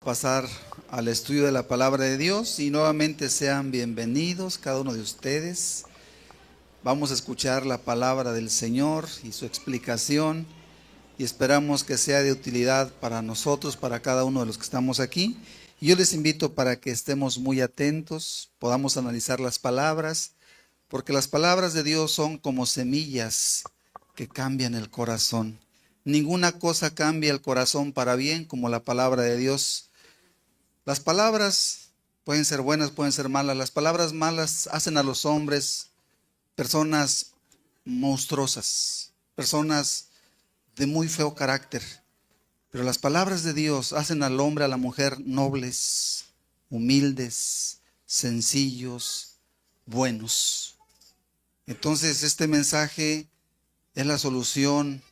Pasar al estudio de la palabra de Dios y nuevamente sean bienvenidos cada uno de ustedes. Vamos a escuchar la palabra del Señor y su explicación y esperamos que sea de utilidad para nosotros, para cada uno de los que estamos aquí. Y yo les invito para que estemos muy atentos, podamos analizar las palabras, porque las palabras de Dios son como semillas que cambian el corazón. Ninguna cosa cambia el corazón para bien como la palabra de Dios. Las palabras pueden ser buenas, pueden ser malas. Las palabras malas hacen a los hombres personas monstruosas, personas de muy feo carácter. Pero las palabras de Dios hacen al hombre, a la mujer nobles, humildes, sencillos, buenos. Entonces este mensaje es la solución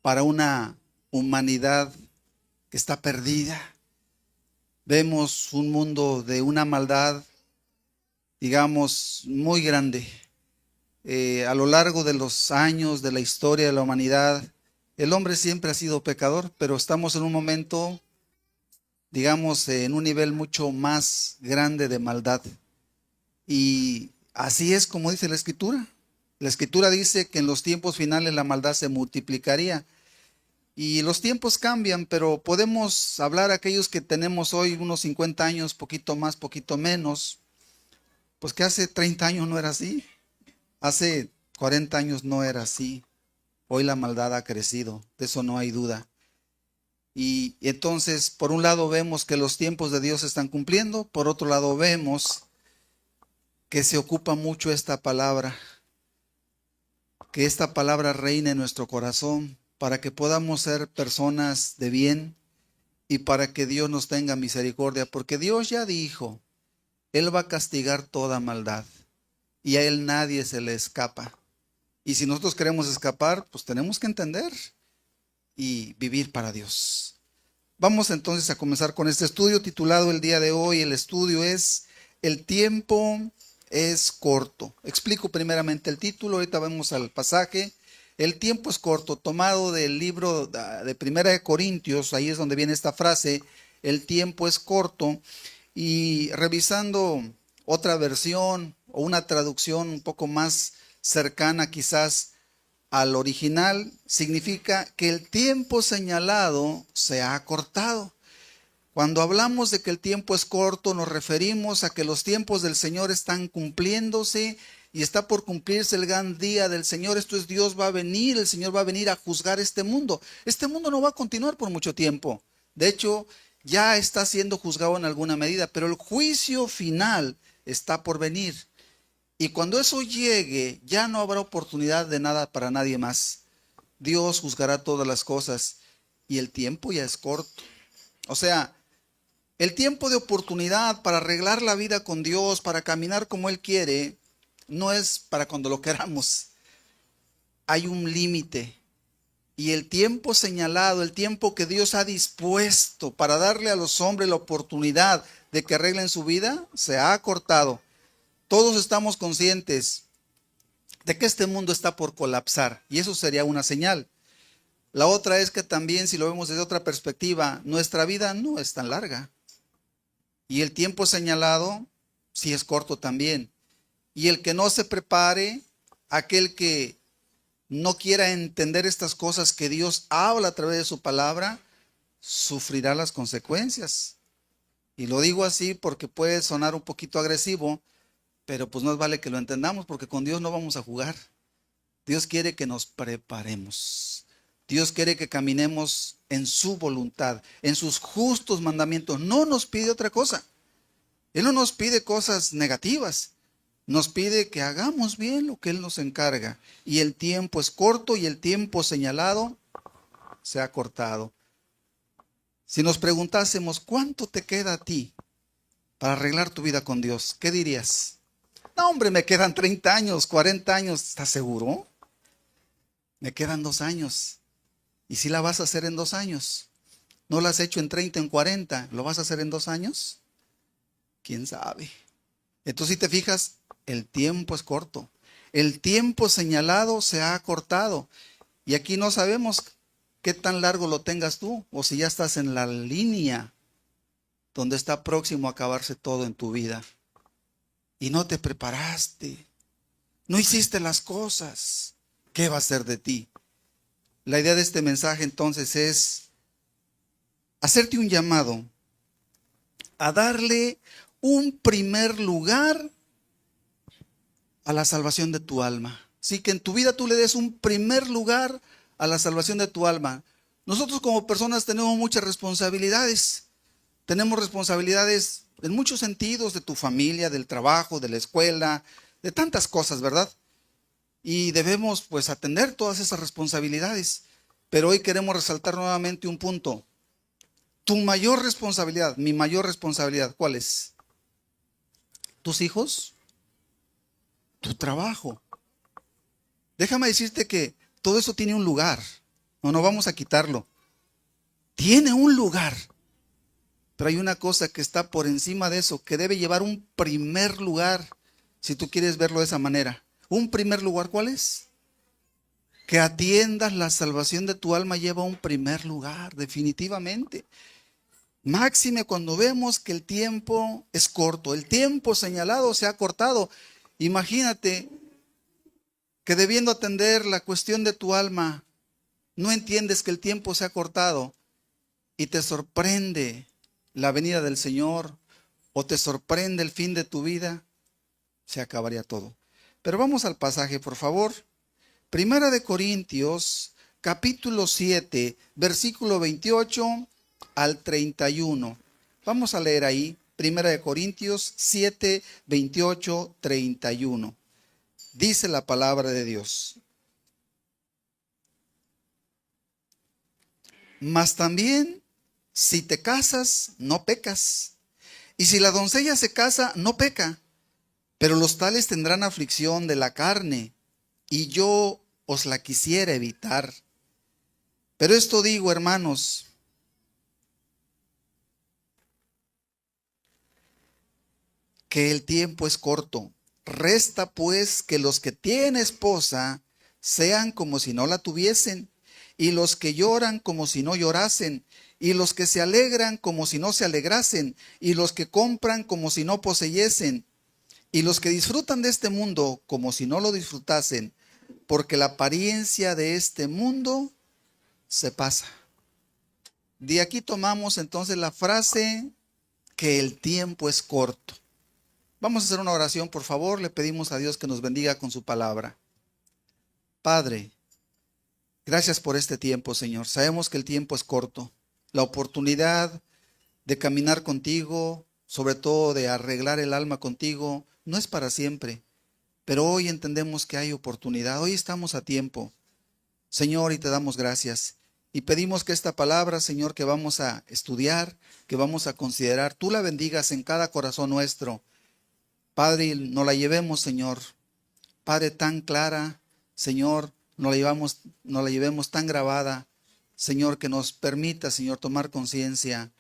para una humanidad que está perdida. Vemos un mundo de una maldad, digamos, muy grande. A lo largo de los años de la historia de la humanidad, el hombre siempre ha sido pecador, pero estamos en un momento, digamos, en un nivel mucho más grande de maldad. Y así es como dice la Escritura. La Escritura dice que en los tiempos finales la maldad se multiplicaría. Y los tiempos cambian, pero podemos hablar aquellos que tenemos hoy unos 50 años, poquito más, poquito menos, pues que hace 30 años no era así, hace 40 años no era así. Hoy la maldad ha crecido, de eso no hay duda. Y entonces, por un lado vemos que los tiempos de Dios se están cumpliendo, por otro lado vemos que se ocupa mucho esta palabra, que esta palabra reine en nuestro corazón, para que podamos ser personas de bien y para que Dios nos tenga misericordia, porque Dios ya dijo, Él va a castigar toda maldad y a Él nadie se le escapa. Y si nosotros queremos escapar, pues tenemos que entender y vivir para Dios. Vamos entonces a comenzar con este estudio titulado el día de hoy. El estudio es El tiempo es corto. Explico primeramente el título, ahorita vamos al pasaje. El tiempo es corto, tomado del libro de Primera de Corintios, ahí es donde viene esta frase, el tiempo es corto, y revisando otra versión o una traducción un poco más cercana quizás al original, significa que el tiempo señalado se ha acortado. Cuando hablamos de que el tiempo es corto, nos referimos a que los tiempos del Señor están cumpliéndose y está por cumplirse el gran día del Señor. Esto es, Dios va a venir, el Señor va a venir a juzgar este mundo. Este mundo no va a continuar por mucho tiempo. De hecho, ya está siendo juzgado en alguna medida, pero el juicio final está por venir. Y cuando eso llegue, ya no habrá oportunidad de nada para nadie más. Dios juzgará todas las cosas y el tiempo ya es corto. O sea, el tiempo de oportunidad para arreglar la vida con Dios, para caminar como Él quiere, no es para cuando lo queramos. Hay un límite. Y el tiempo señalado, el tiempo que Dios ha dispuesto para darle a los hombres la oportunidad de que arreglen su vida, se ha acortado. Todos estamos conscientes de que este mundo está por colapsar y eso sería una señal. La otra es que también, si lo vemos desde otra perspectiva, nuestra vida no es tan larga. Y el tiempo señalado sí es corto también. Y el que no se prepare, aquel que no quiera entender estas cosas que Dios habla a través de su palabra, sufrirá las consecuencias. Y lo digo así porque puede sonar un poquito agresivo, pero pues no vale que lo entendamos porque con Dios no vamos a jugar. Dios quiere que nos preparemos. Dios quiere que caminemos en su voluntad, en sus justos mandamientos. No nos pide otra cosa. Él no nos pide cosas negativas. Nos pide que hagamos bien lo que Él nos encarga. Y el tiempo es corto y el tiempo señalado se ha cortado. Si nos preguntásemos, ¿cuánto te queda a ti para arreglar tu vida con Dios? ¿Qué dirías? No, hombre, me quedan 30 años, 40 años. ¿Estás seguro? Me quedan 2 años. ¿Y si la vas a hacer en 2 años? ¿No la has hecho en 30, en 40? ¿Lo vas a hacer en 2 años? ¿Quién sabe? Entonces, si te fijas, el tiempo es corto. El tiempo señalado se ha acortado. Y aquí no sabemos qué tan largo lo tengas tú, o si ya estás en la línea donde está próximo a acabarse todo en tu vida. Y no te preparaste, no hiciste las cosas. ¿Qué va a ser de ti? La idea de este mensaje entonces es hacerte un llamado a darle un primer lugar a la salvación de tu alma. Sí, que en tu vida tú le des un primer lugar a la salvación de tu alma. Nosotros como personas tenemos muchas responsabilidades. Tenemos responsabilidades en muchos sentidos, de tu familia, del trabajo, de la escuela, de tantas cosas, ¿verdad? Y debemos pues atender todas esas responsabilidades. Pero hoy queremos resaltar nuevamente un punto. Tu mayor responsabilidad, mi mayor responsabilidad, ¿cuál es? ¿Tus hijos? ¿Tu trabajo? Déjame decirte que todo eso tiene un lugar. No vamos a quitarlo. Tiene un lugar. Pero hay una cosa que está por encima de eso, que debe llevar un primer lugar, si tú quieres verlo de esa manera. Un primer lugar, ¿cuál es? Que atiendas la salvación de tu alma lleva un primer lugar, definitivamente. Máxime cuando vemos que el tiempo es corto, el tiempo señalado se ha cortado. Imagínate que debiendo atender la cuestión de tu alma, no entiendes que el tiempo se ha cortado y te sorprende la venida del Señor o te sorprende el fin de tu vida, se acabaría todo. Pero vamos al pasaje, por favor. Primera de Corintios, capítulo 7, versículo 28 al 31. Vamos a leer ahí, Primera de Corintios 7, 28, 31. Dice la palabra de Dios. Mas también, si te casas, no pecas. Y si la doncella se casa, no peca. Pero los tales tendrán aflicción de la carne, y yo os la quisiera evitar. Pero esto digo, hermanos, que el tiempo es corto. Resta pues que los que tienen esposa sean como si no la tuviesen, y los que lloran como si no llorasen, y los que se alegran como si no se alegrasen, y los que compran como si no poseyesen, y los que disfrutan de este mundo como si no lo disfrutasen, porque la apariencia de este mundo se pasa. De aquí tomamos entonces la frase que el tiempo es corto. Vamos a hacer una oración, por favor. Le pedimos a Dios que nos bendiga con su palabra. Padre, gracias por este tiempo, Señor. Sabemos que el tiempo es corto. La oportunidad de caminar contigo, sobre todo de arreglar el alma contigo, no es para siempre. Pero hoy entendemos que hay oportunidad. Hoy estamos a tiempo, Señor, y te damos gracias. Y pedimos que esta palabra, Señor, que vamos a estudiar, que vamos a considerar, tú la bendigas en cada corazón nuestro. Padre, no la llevemos, Señor, Padre, tan clara, Señor, no la llevemos tan grabada, Señor, que nos permita, Señor, tomar conciencia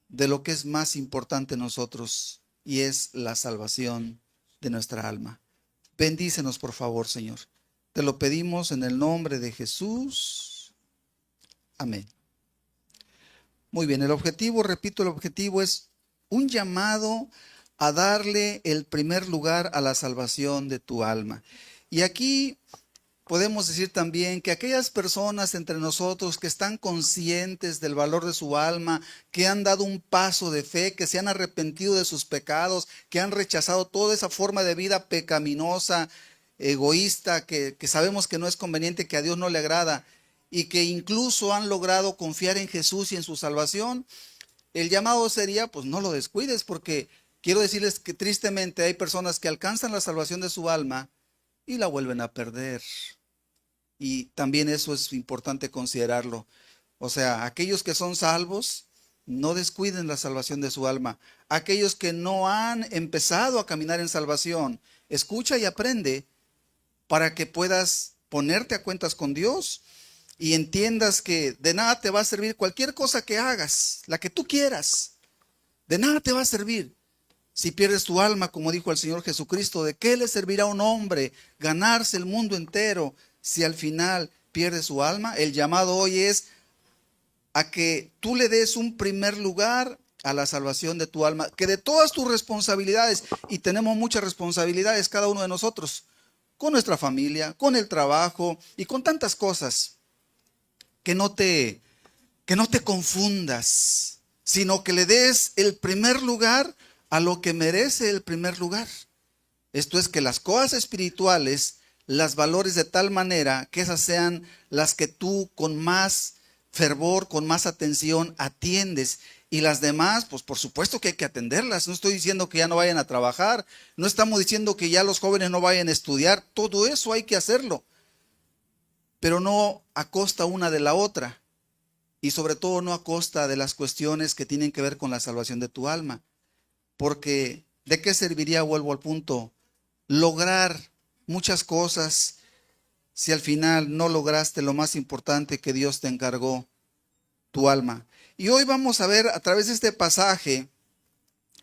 de lo que es más importante en nosotros, y es la salvación de nuestra alma. Bendícenos, por favor, Señor. Te lo pedimos en el nombre de Jesús. Amén. Muy bien, el objetivo, repito, el objetivo es un llamado a darle el primer lugar a la salvación de tu alma. Y aquí podemos decir también que aquellas personas entre nosotros que están conscientes del valor de su alma, que han dado un paso de fe, que se han arrepentido de sus pecados, que han rechazado toda esa forma de vida pecaminosa, egoísta, que sabemos que no es conveniente, que a Dios no le agrada, y que incluso han logrado confiar en Jesús y en su salvación, el llamado sería, pues no lo descuides, porque quiero decirles que tristemente hay personas que alcanzan la salvación de su alma y la vuelven a perder. Y también eso es importante considerarlo. O sea, aquellos que son salvos, no descuiden la salvación de su alma. Aquellos que no han empezado a caminar en salvación, escucha y aprende para que puedas ponerte a cuentas con Dios y entiendas que de nada te va a servir cualquier cosa que hagas, la que tú quieras, de nada te va a servir. Si pierdes tu alma, como dijo el Señor Jesucristo, ¿de qué le servirá a un hombre ganarse el mundo entero si al final pierde su alma? El llamado hoy es a que tú le des un primer lugar a la salvación de tu alma, que de todas tus responsabilidades, y tenemos muchas responsabilidades cada uno de nosotros, con nuestra familia, con el trabajo y con tantas cosas, que no te confundas, sino que le des el primer lugar a lo que merece el primer lugar. Esto es, que las cosas espirituales las valores de tal manera que esas sean las que tú con más fervor, con más atención atiendes. Y las demás, pues por supuesto que hay que atenderlas. No estoy diciendo que ya no vayan a trabajar, no estamos diciendo que ya los jóvenes no vayan a estudiar, todo eso hay que hacerlo, pero no a costa una de la otra, y sobre todo no a costa de las cuestiones que tienen que ver con la salvación de tu alma. Porque ¿de qué serviría, vuelvo al punto, lograr muchas cosas si al final no lograste lo más importante que Dios te encargó, tu alma? Y hoy vamos a ver a través de este pasaje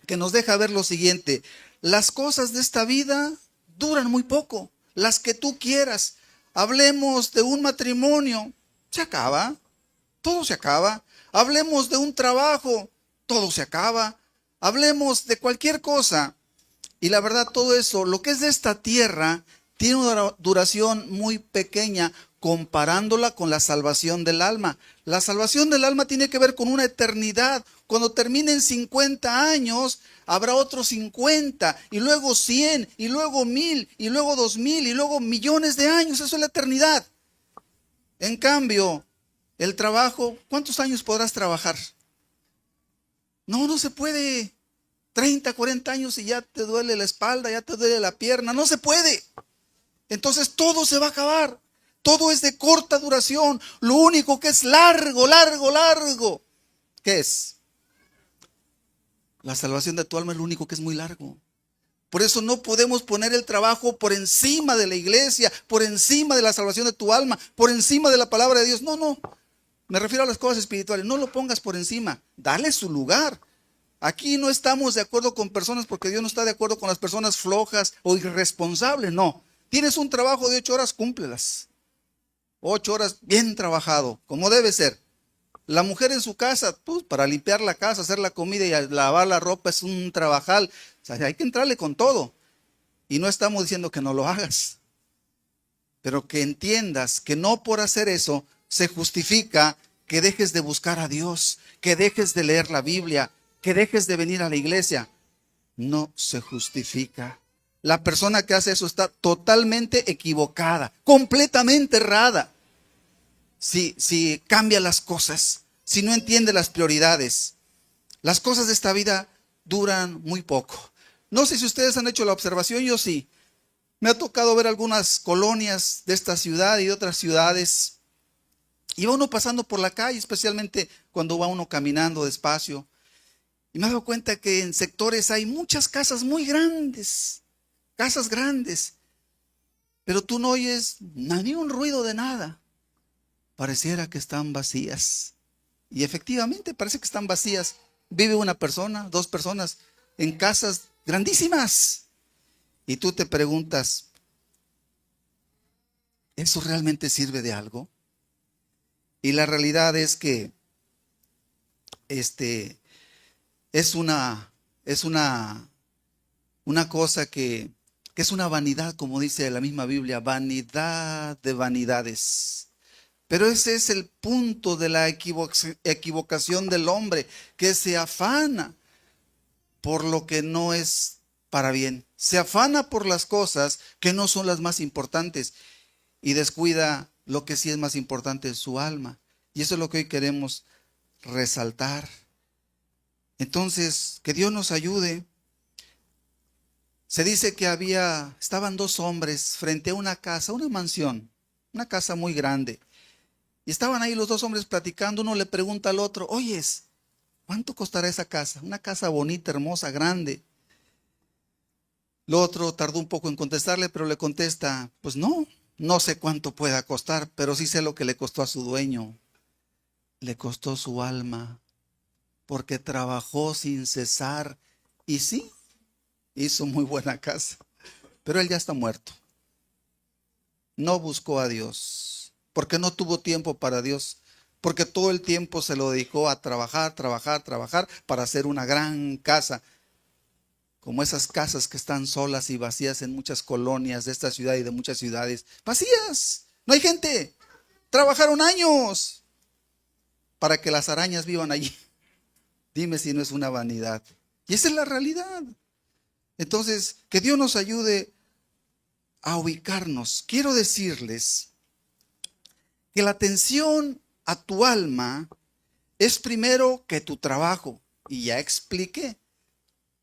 que nos deja ver lo siguiente: las cosas de esta vida duran muy poco, las que tú quieras. Hablemos de un matrimonio, se acaba, todo se acaba. Hablemos de un trabajo, todo se acaba. Hablemos de cualquier cosa, y la verdad, todo eso, lo que es de esta tierra, tiene una duración muy pequeña comparándola con la salvación del alma. La salvación del alma tiene que ver con una eternidad. Cuando terminen 50 años, habrá otros 50, y luego 100, y luego 1000, y luego 2000, y luego millones de años. Eso es la eternidad. En cambio, el trabajo, ¿cuántos años podrás trabajar? No se puede. 30, 40 años y ya te duele la espalda, ya te duele la pierna. No se puede. Entonces todo se va a acabar. Todo es de corta duración. Lo único que es largo, ¿qué es? La salvación de tu alma es lo único que es muy largo. Por eso no podemos poner el trabajo por encima de la iglesia, por encima de la salvación de tu alma, por encima de la palabra de Dios. No. Me refiero a las cosas espirituales. No lo pongas por encima. Dale su lugar. Aquí no estamos de acuerdo con personas, porque Dios no está de acuerdo con las personas flojas o irresponsables. No. Tienes un trabajo de 8 horas, cúmplelas. 8 horas bien trabajado, como debe ser. La mujer en su casa, pues, para limpiar la casa, hacer la comida y lavar la ropa es un trabajal. O sea, hay que entrarle con todo. Y no estamos diciendo que no lo hagas, pero que entiendas que no por hacer eso se justifica que dejes de buscar a Dios, que dejes de leer la Biblia, que dejes de venir a la iglesia. No se justifica. La persona que hace eso está totalmente equivocada, completamente errada. Si cambia las cosas, si no entiende las prioridades. Las cosas de esta vida duran muy poco. No sé si ustedes han hecho la observación, yo sí. Me ha tocado ver algunas colonias de esta ciudad y de otras ciudades. Y va uno pasando por la calle, especialmente cuando va uno caminando despacio. Y me he dado cuenta que en sectores hay muchas casas muy grandes, casas grandes, pero tú no oyes ni un ruido de nada. Pareciera que están vacías. Y efectivamente parece que están vacías. Vive una persona, 2 personas en casas grandísimas. Y tú te preguntas, ¿eso realmente sirve de algo? Y la realidad es que es una cosa que es una vanidad, como dice la misma Biblia, vanidad de vanidades. Pero ese es el punto de la equivocación del hombre, que se afana por lo que no es para bien. Se afana por las cosas que no son las más importantes y descuida lo que sí es más importante, su alma. Y eso es lo que hoy queremos resaltar. Entonces, que Dios nos ayude. Se dice que estaban 2 hombres frente a una casa, una mansión, una casa muy grande. Y estaban ahí los 2 hombres platicando. Uno le pregunta al otro, oyes, ¿cuánto costará esa casa? Una casa bonita, hermosa, grande. El otro tardó un poco en contestarle, pero le contesta, pues no, No sé cuánto pueda costar, pero sí sé lo que le costó a su dueño. Le costó su alma, porque trabajó sin cesar. Y sí, hizo muy buena casa, pero él ya está muerto. No buscó a Dios, porque no tuvo tiempo para Dios, porque todo el tiempo se lo dedicó a trabajar, trabajar, trabajar para hacer una gran casa, como esas casas que están solas y vacías en muchas colonias de esta ciudad y de muchas ciudades. Vacías, no hay gente. Trabajaron años para que las arañas vivan allí. Dime si no es una vanidad. Y esa es la realidad. Entonces, que Dios nos ayude a ubicarnos. Quiero decirles que la atención a tu alma es primero que tu trabajo. Y ya expliqué,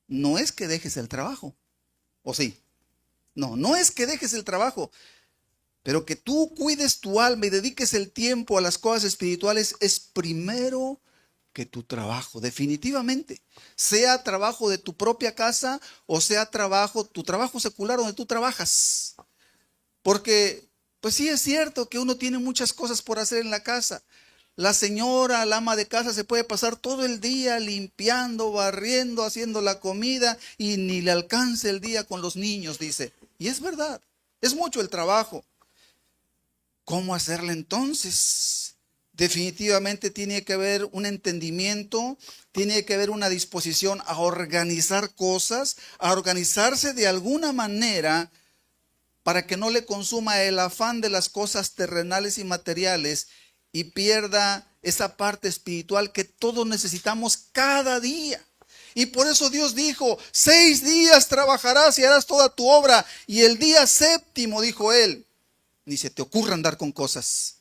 no es que dejes el trabajo, ¿o sí? No, no es que dejes el trabajo, pero que tú cuides tu alma y dediques el tiempo a las cosas espirituales es primero que tu trabajo, definitivamente. Sea trabajo de tu propia casa o sea tu trabajo secular donde tú trabajas. Porque, pues sí es cierto que uno tiene muchas cosas por hacer en la casa. La señora, la ama de casa se puede pasar todo el día limpiando, barriendo, haciendo la comida y ni le alcanza el día con los niños, dice. Y es verdad, es mucho el trabajo. ¿Cómo hacerle entonces? Definitivamente tiene que haber un entendimiento, tiene que haber una disposición a organizar cosas, a organizarse de alguna manera para que no le consuma el afán de las cosas terrenales y materiales y pierda esa parte espiritual que todos necesitamos cada día. Y por eso Dios dijo, 6 días trabajarás y harás toda tu obra. Y el día séptimo, dijo él, ni se te ocurra andar con cosas.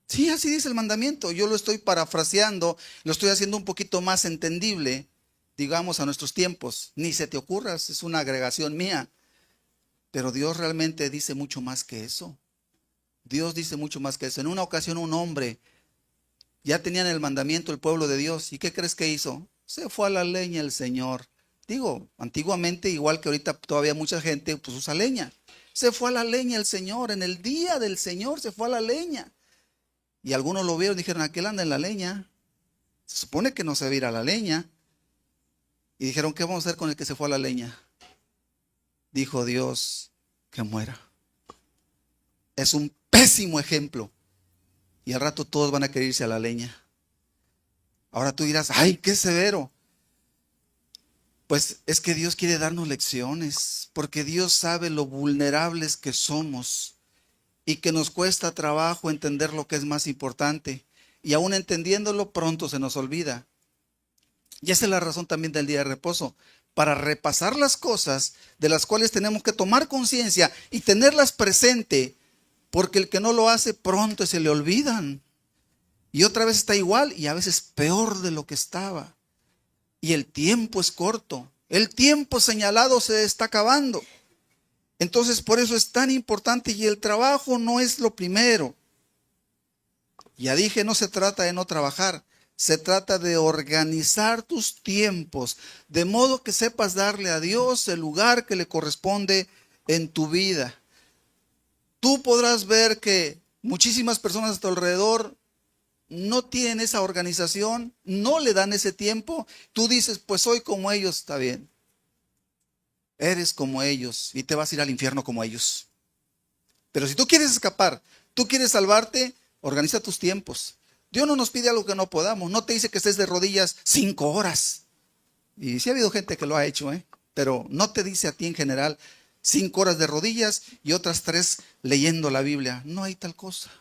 Sí, así dice el mandamiento. Yo lo estoy parafraseando, lo estoy haciendo un poquito más entendible, digamos, a nuestros tiempos. Ni se te ocurra, es una agregación mía. Pero Dios realmente dice mucho más que eso. Dios dice mucho más que eso. En una ocasión un hombre, ya tenían el mandamiento el pueblo de Dios. ¿Y qué crees que hizo? Se fue a la leña el Señor. Digo, antiguamente, igual que ahorita todavía mucha gente pues usa leña. Se fue a la leña el Señor. En el día del Señor se fue a la leña. Y algunos lo vieron y dijeron, aquel anda en la leña. Se supone que no se va a ir a la leña. Y dijeron, ¿qué vamos a hacer con el que se fue a la leña? Dijo Dios, que muera. Es un pésimo ejemplo. Y al rato todos van a querer irse a la leña. Ahora tú dirás, ¡ay, qué severo! Pues es que Dios quiere darnos lecciones, porque Dios sabe lo vulnerables que somos y que nos cuesta trabajo entender lo que es más importante. Y aún entendiéndolo, pronto se nos olvida. Y esa es la razón también del día de reposo, para repasar las cosas de las cuales tenemos que tomar conciencia y tenerlas presente, porque el que no lo hace pronto se le olvidan. Y otra vez está igual y a veces peor de lo que estaba. Y el tiempo es corto. El tiempo señalado se está acabando. Entonces por eso es tan importante y el trabajo no es lo primero. Ya dije, no se trata de no trabajar. Se trata de organizar tus tiempos, de modo que sepas darle a Dios el lugar que le corresponde en tu vida. Tú podrás ver que muchísimas personas a tu alrededor no tienen esa organización, no le dan ese tiempo. Tú dices, pues soy como ellos, está bien. Eres como ellos y te vas a ir al infierno como ellos. Pero si tú quieres escapar, tú quieres salvarte, organiza tus tiempos. Dios no nos pide algo que no podamos. No te dice que estés de rodillas 5 horas. Y sí ha habido gente que lo ha hecho, pero no te dice a ti en general 5 horas de rodillas y otras 3 leyendo la Biblia. No hay tal cosa.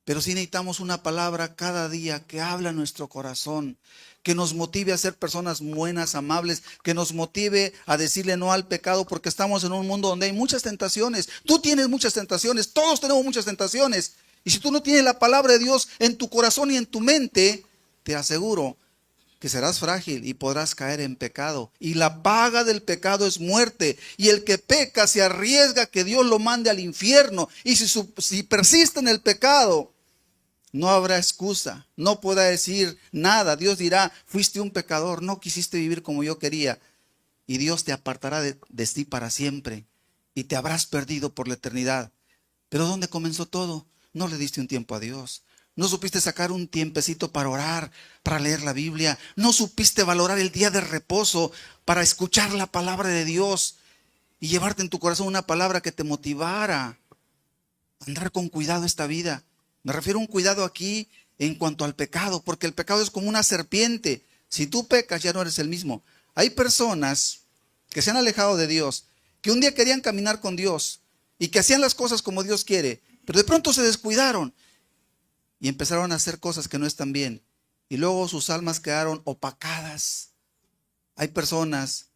Pero sí necesitamos una palabra cada día que habla nuestro corazón, que nos motive a ser personas buenas, amables, que nos motive a decirle no al pecado, porque estamos en un mundo donde hay muchas tentaciones. Tú tienes muchas tentaciones, todos tenemos muchas tentaciones. Y si tú no tienes la palabra de Dios en tu corazón y en tu mente, te aseguro que serás frágil y podrás caer en pecado. Y la paga del pecado es muerte. Y el que peca se arriesga que Dios lo mande al infierno. Y si persiste en el pecado, no habrá excusa. No podrá decir nada. Dios dirá, fuiste un pecador, no quisiste vivir como yo quería. Y Dios te apartará de ti para siempre. Y te habrás perdido por la eternidad. Pero ¿dónde comenzó todo? No le diste un tiempo a Dios. No supiste sacar un tiempecito para orar, para leer la Biblia. No supiste valorar el día de reposo para escuchar la palabra de Dios y llevarte en tu corazón una palabra que te motivara a andar con cuidado esta vida. Me refiero a un cuidado aquí en cuanto al pecado, porque el pecado es como una serpiente. Si tú pecas, ya no eres el mismo. Hay personas que se han alejado de Dios, que un día querían caminar con Dios y que hacían las cosas como Dios quiere, pero de pronto se descuidaron y empezaron a hacer cosas que no están bien. Y luego sus almas quedaron opacadas. Hay personas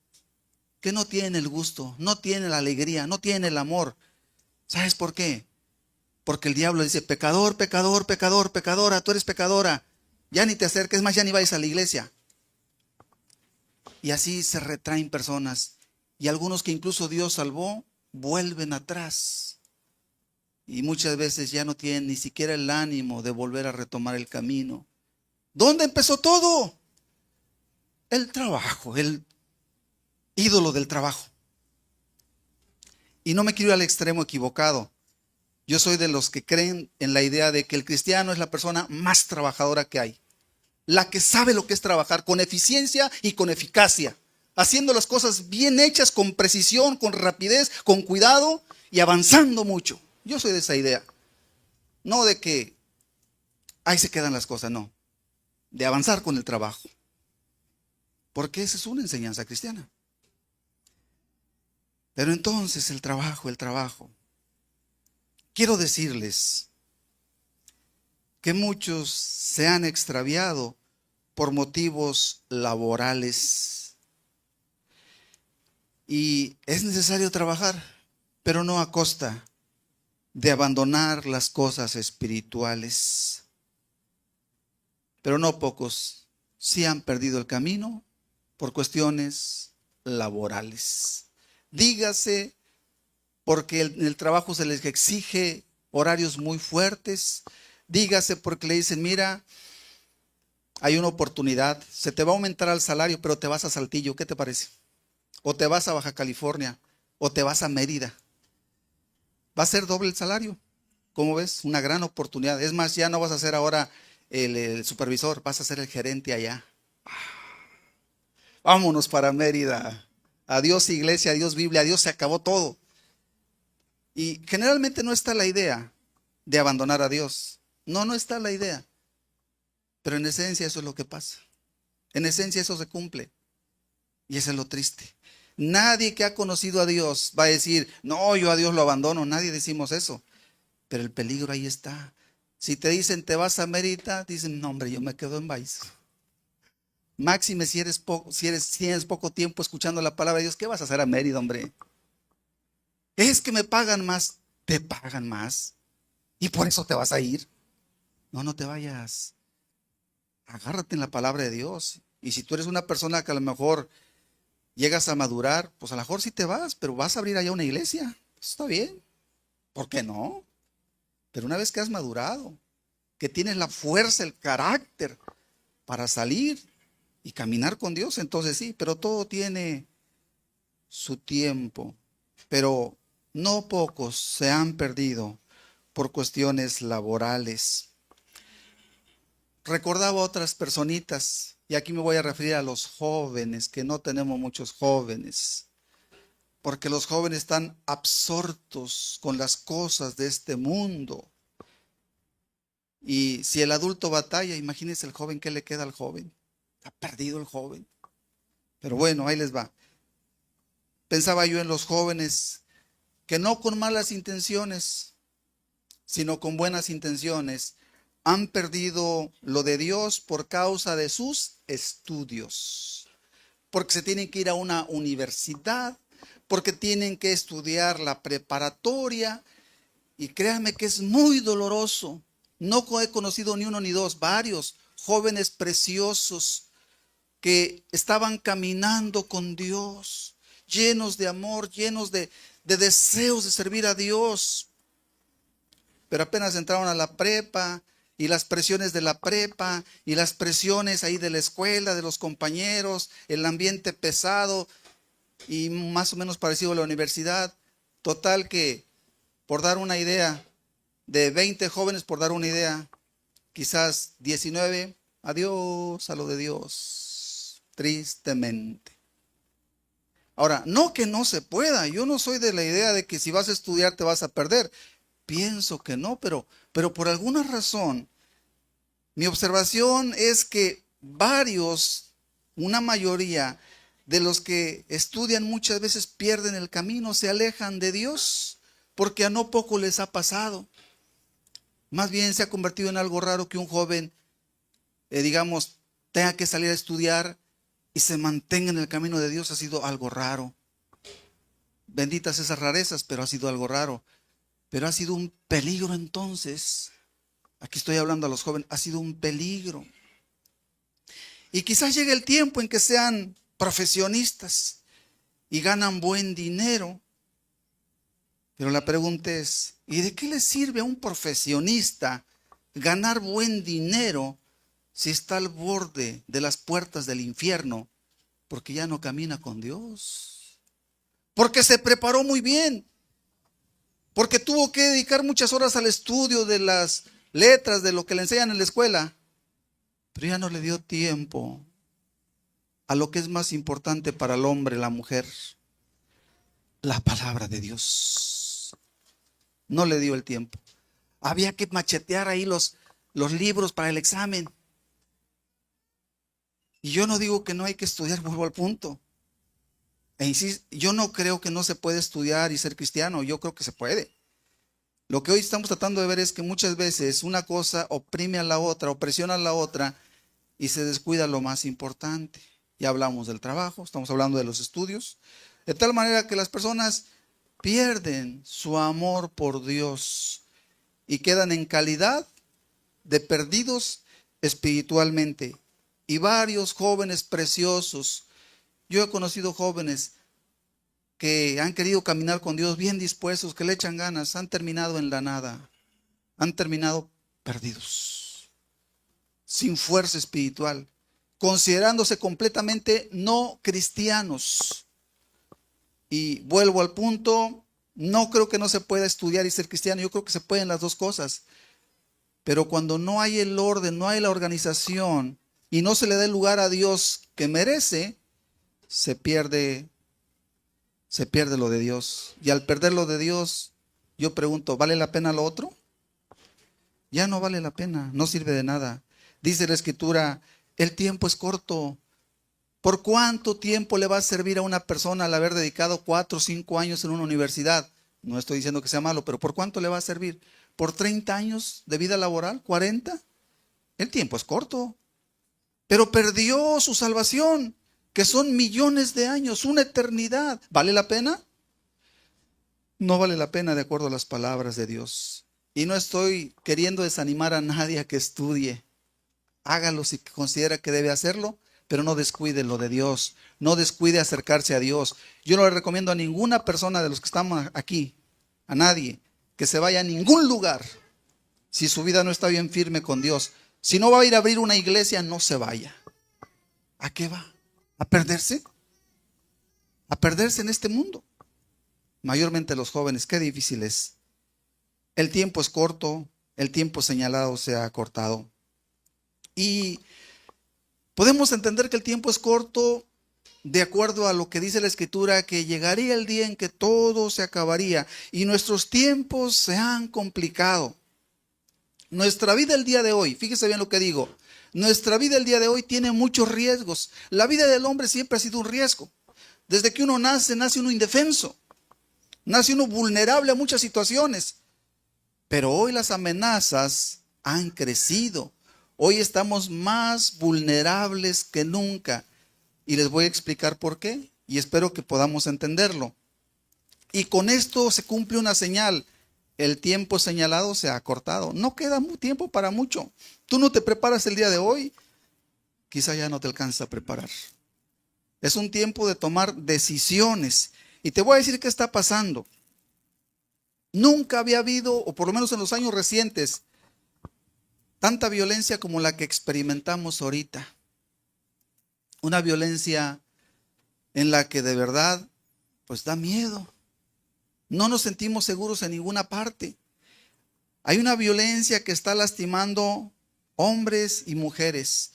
que no tienen el gusto, no tienen la alegría, no tienen el amor. ¿Sabes por qué? Porque el diablo dice, pecador, pecador, pecador, pecadora, tú eres pecadora. Ya ni te acerques más, ya ni vayas a la iglesia. Y así se retraen personas. Y algunos que incluso Dios salvó, vuelven atrás. Y muchas veces ya no tienen ni siquiera el ánimo de volver a retomar el camino. ¿Dónde empezó todo? El trabajo, el ídolo del trabajo. Y no me quiero ir al extremo equivocado. Yo soy de los que creen en la idea de que el cristiano es la persona más trabajadora que hay. La que sabe lo que es trabajar con eficiencia y con eficacia. Haciendo las cosas bien hechas, con precisión, con rapidez, con cuidado y avanzando mucho. Yo soy de esa idea. No de que ahí se quedan las cosas, no. De avanzar con el trabajo. Porque esa es una enseñanza cristiana. Pero entonces el trabajo. Quiero decirles que muchos se han extraviado por motivos laborales. Y es necesario trabajar, pero no a costa de abandonar las cosas espirituales. Pero no pocos sí han perdido el camino por cuestiones laborales. Dígase porque en el trabajo se les exige horarios muy fuertes. Dígase porque le dicen, mira, hay una oportunidad, se te va a aumentar el salario, pero te vas a Saltillo, ¿qué te parece? O te vas a Baja California, o te vas a Mérida. Va a ser doble el salario. ¿Cómo ves? Una gran oportunidad. Es más, ya no vas a ser ahora el supervisor, vas a ser el gerente allá. Vámonos para Mérida. Adiós iglesia, adiós Biblia, adiós, se acabó todo. Y generalmente no está la idea de abandonar a Dios. No está la idea. Pero en esencia eso es lo que pasa. En esencia eso se cumple. Y eso es lo triste. Nadie que ha conocido a Dios va a decir, no, yo a Dios lo abandono. Nadie decimos eso. Pero el peligro ahí está. Si te dicen, te vas a Mérida, dicen, no hombre, yo me quedo en Valles. Máxime, si tienes poco tiempo escuchando la palabra de Dios, ¿qué vas a hacer a Mérida, hombre? Es que me pagan más. Te pagan más. Y por eso te vas a ir. No te vayas. Agárrate en la palabra de Dios. Y si tú eres una persona que a lo mejor llegas a madurar, pues a lo mejor sí te vas, pero vas a abrir allá una iglesia. Pues está bien. ¿Por qué no? Pero una vez que has madurado, que tienes la fuerza, el carácter para salir y caminar con Dios, entonces sí, pero todo tiene su tiempo. Pero no pocos se han perdido por cuestiones laborales. Recordaba a otras personitas, y aquí me voy a referir a los jóvenes, que no tenemos muchos jóvenes, porque los jóvenes están absortos con las cosas de este mundo. Y si el adulto batalla, imagínense el joven, ¿qué le queda al joven? Está perdido el joven. Pero bueno, ahí les va. Pensaba yo en los jóvenes que no con malas intenciones, sino con buenas intenciones, han perdido lo de Dios por causa de sus estudios. Porque se tienen que ir a una universidad, porque tienen que estudiar la preparatoria. Y créanme que es muy doloroso. No he conocido ni uno ni dos, varios jóvenes preciosos que estaban caminando con Dios, llenos de amor, llenos de deseos de servir a Dios. Pero apenas entraron a la prepa y las presiones de la prepa y las presiones ahí de la escuela, de los compañeros, el ambiente pesado y más o menos parecido a la universidad. Total que por dar una idea, de 20 jóvenes, por dar una idea, quizás 19, adiós a lo de Dios, tristemente. Ahora, no que no se pueda, yo no soy de la idea de que si vas a estudiar te vas a perder. Pienso que no, pero por alguna razón, mi observación es que una mayoría de los que estudian muchas veces pierden el camino, se alejan de Dios, porque a no poco les ha pasado. Más bien se ha convertido en algo raro que un joven, digamos, tenga que salir a estudiar y se mantenga en el camino de Dios. Ha sido algo raro. Benditas esas rarezas, pero ha sido algo raro. Pero ha sido un peligro entonces. Aquí estoy hablando a los jóvenes, ha sido un peligro. Y quizás llegue el tiempo en que sean profesionistas y ganan buen dinero. Pero la pregunta es, ¿y de qué le sirve a un profesionista ganar buen dinero si está al borde de las puertas del infierno? Porque ya no camina con Dios. Porque se preparó muy bien. Porque tuvo que dedicar muchas horas al estudio de las letras, de lo que le enseñan en la escuela. Pero ya no le dio tiempo a lo que es más importante para el hombre, la mujer, la palabra de Dios. No le dio el tiempo. Había que machetear ahí los libros para el examen. Y yo no digo que no hay que estudiar, vuelvo al punto. E insisto, yo no creo que no se puede estudiar y ser cristiano, yo creo que se puede. Lo que hoy estamos tratando de ver es que muchas veces una cosa oprime a la otra, opresiona a la otra y se descuida lo más importante. Ya hablamos del trabajo, estamos hablando de los estudios, de tal manera que las personas pierden su amor por Dios y quedan en calidad de perdidos espiritualmente. Y varios jóvenes preciosos, yo he conocido jóvenes que han querido caminar con Dios bien dispuestos, que le echan ganas, han terminado en la nada, han terminado perdidos, sin fuerza espiritual, considerándose completamente no cristianos. Y vuelvo al punto, no creo que no se pueda estudiar y ser cristiano, yo creo que se pueden las dos cosas. Pero cuando no hay el orden, no hay la organización y no se le da el lugar a Dios que merece, se pierde lo de Dios. Y al perder lo de Dios, yo pregunto, ¿vale la pena lo otro? Ya no vale la pena, no sirve de nada. Dice la Escritura, el tiempo es corto. ¿Por cuánto tiempo le va a servir a una persona al haber dedicado 4 o 5 años en una universidad? No estoy diciendo que sea malo, pero ¿por cuánto le va a servir? ¿Por 30 años de vida laboral? ¿40? El tiempo es corto. Pero perdió su salvación, que son millones de años, una eternidad. ¿Vale la pena? No vale la pena de acuerdo a las palabras de Dios. Y no estoy queriendo desanimar a nadie a que estudie. Hágalo si considera que debe hacerlo, pero no descuide lo de Dios. No descuide acercarse a Dios. Yo no le recomiendo a ninguna persona de los que estamos aquí, a nadie, que se vaya a ningún lugar si su vida no está bien firme con Dios. Si no va a ir a abrir una iglesia, no se vaya. ¿A qué va? ¿A perderse? ¿A perderse en este mundo? Mayormente los jóvenes, qué difícil es. El tiempo es corto, el tiempo señalado se ha cortado. Y podemos entender que el tiempo es corto de acuerdo a lo que dice la Escritura, que llegaría el día en que todo se acabaría y nuestros tiempos se han complicado. Nuestra vida el día de hoy, fíjese bien lo que digo, nuestra vida el día de hoy tiene muchos riesgos. La vida del hombre siempre ha sido un riesgo. Desde que uno nace uno indefenso, nace uno vulnerable a muchas situaciones. Pero hoy las amenazas han crecido. Hoy estamos más vulnerables que nunca. Y les voy a explicar por qué. Y espero que podamos entenderlo. Y con esto se cumple una señal. El tiempo señalado se ha acortado. No queda tiempo para mucho. Tú no te preparas el día de hoy, quizá ya no te alcanza a preparar. Es un tiempo de tomar decisiones. Y te voy a decir qué está pasando. Nunca había habido, o por lo menos en los años recientes, tanta violencia como la que experimentamos ahorita. Una violencia en la que de verdad, pues da miedo. No nos sentimos seguros en ninguna parte. Hay una violencia que está lastimando hombres y mujeres.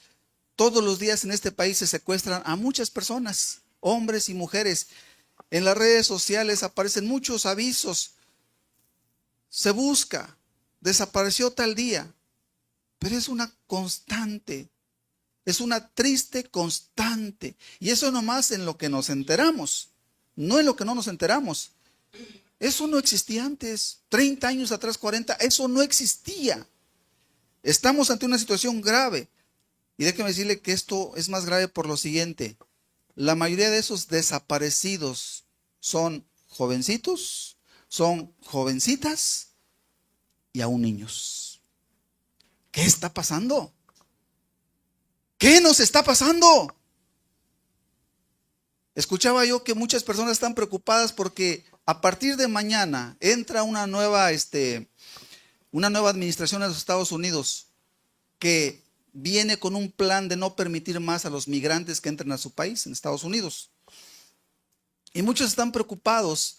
Todos los días en este país se secuestran a muchas personas, hombres y mujeres. En las redes sociales aparecen muchos avisos. Se busca, desapareció tal día. Pero es una constante, es una triste constante. Y eso nomás en lo que nos enteramos, no en lo que no nos enteramos. Eso no existía antes, 30 años atrás, 40, eso no existía. Estamos ante una situación grave. Y déjeme decirle que esto es más grave por lo siguiente. La mayoría de esos desaparecidos son jovencitos, son jovencitas y aún niños. ¿Qué está pasando? ¿Qué nos está pasando? Escuchaba yo que muchas personas están preocupadas porque a partir de mañana entra una nueva administración en los Estados Unidos que viene con un plan de no permitir más a los migrantes que entren a su país, en Estados Unidos. Y muchos están preocupados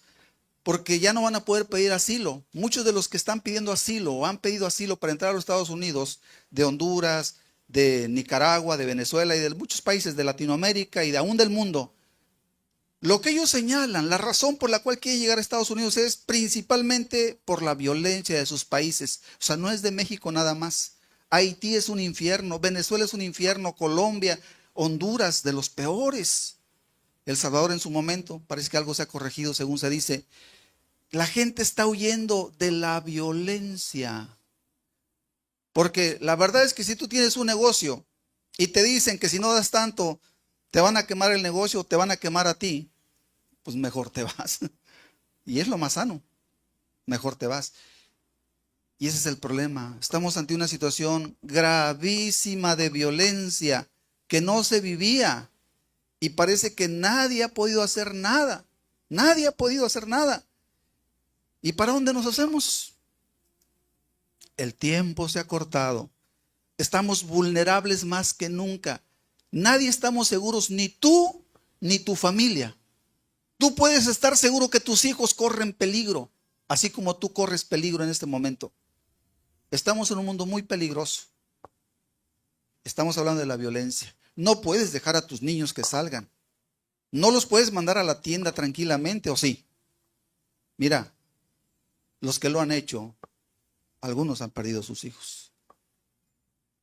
porque ya no van a poder pedir asilo. Muchos de los que están pidiendo asilo o han pedido asilo para entrar a los Estados Unidos, de Honduras, de Nicaragua, de Venezuela y de muchos países de Latinoamérica y de aún del mundo, lo que ellos señalan, la razón por la cual quieren llegar a Estados Unidos es principalmente por la violencia de sus países. O sea, no es de México nada más. Haití es un infierno, Venezuela es un infierno, Colombia, Honduras, de los peores. El Salvador en su momento, parece que algo se ha corregido según se dice. La gente está huyendo de la violencia. Porque la verdad es que si tú tienes un negocio y te dicen que si no das tanto, te van a quemar el negocio, te van a quemar a ti, pues mejor te vas. Y es lo más sano, mejor te vas. Y ese es el problema. Estamos ante una situación gravísima de violencia que no se vivía. Y parece que nadie ha podido hacer nada. Nadie ha podido hacer nada. ¿Y para dónde nos hacemos? El tiempo se ha cortado. Estamos vulnerables más que nunca. Nadie estamos seguros, ni tú ni tu familia. Tú puedes estar seguro que tus hijos corren peligro, así como tú corres peligro en este momento. Estamos en un mundo muy peligroso. Estamos hablando de la violencia. No puedes dejar a tus niños que salgan. No los puedes mandar a la tienda tranquilamente, ¿o sí? Mira, los que lo han hecho, algunos han perdido sus hijos.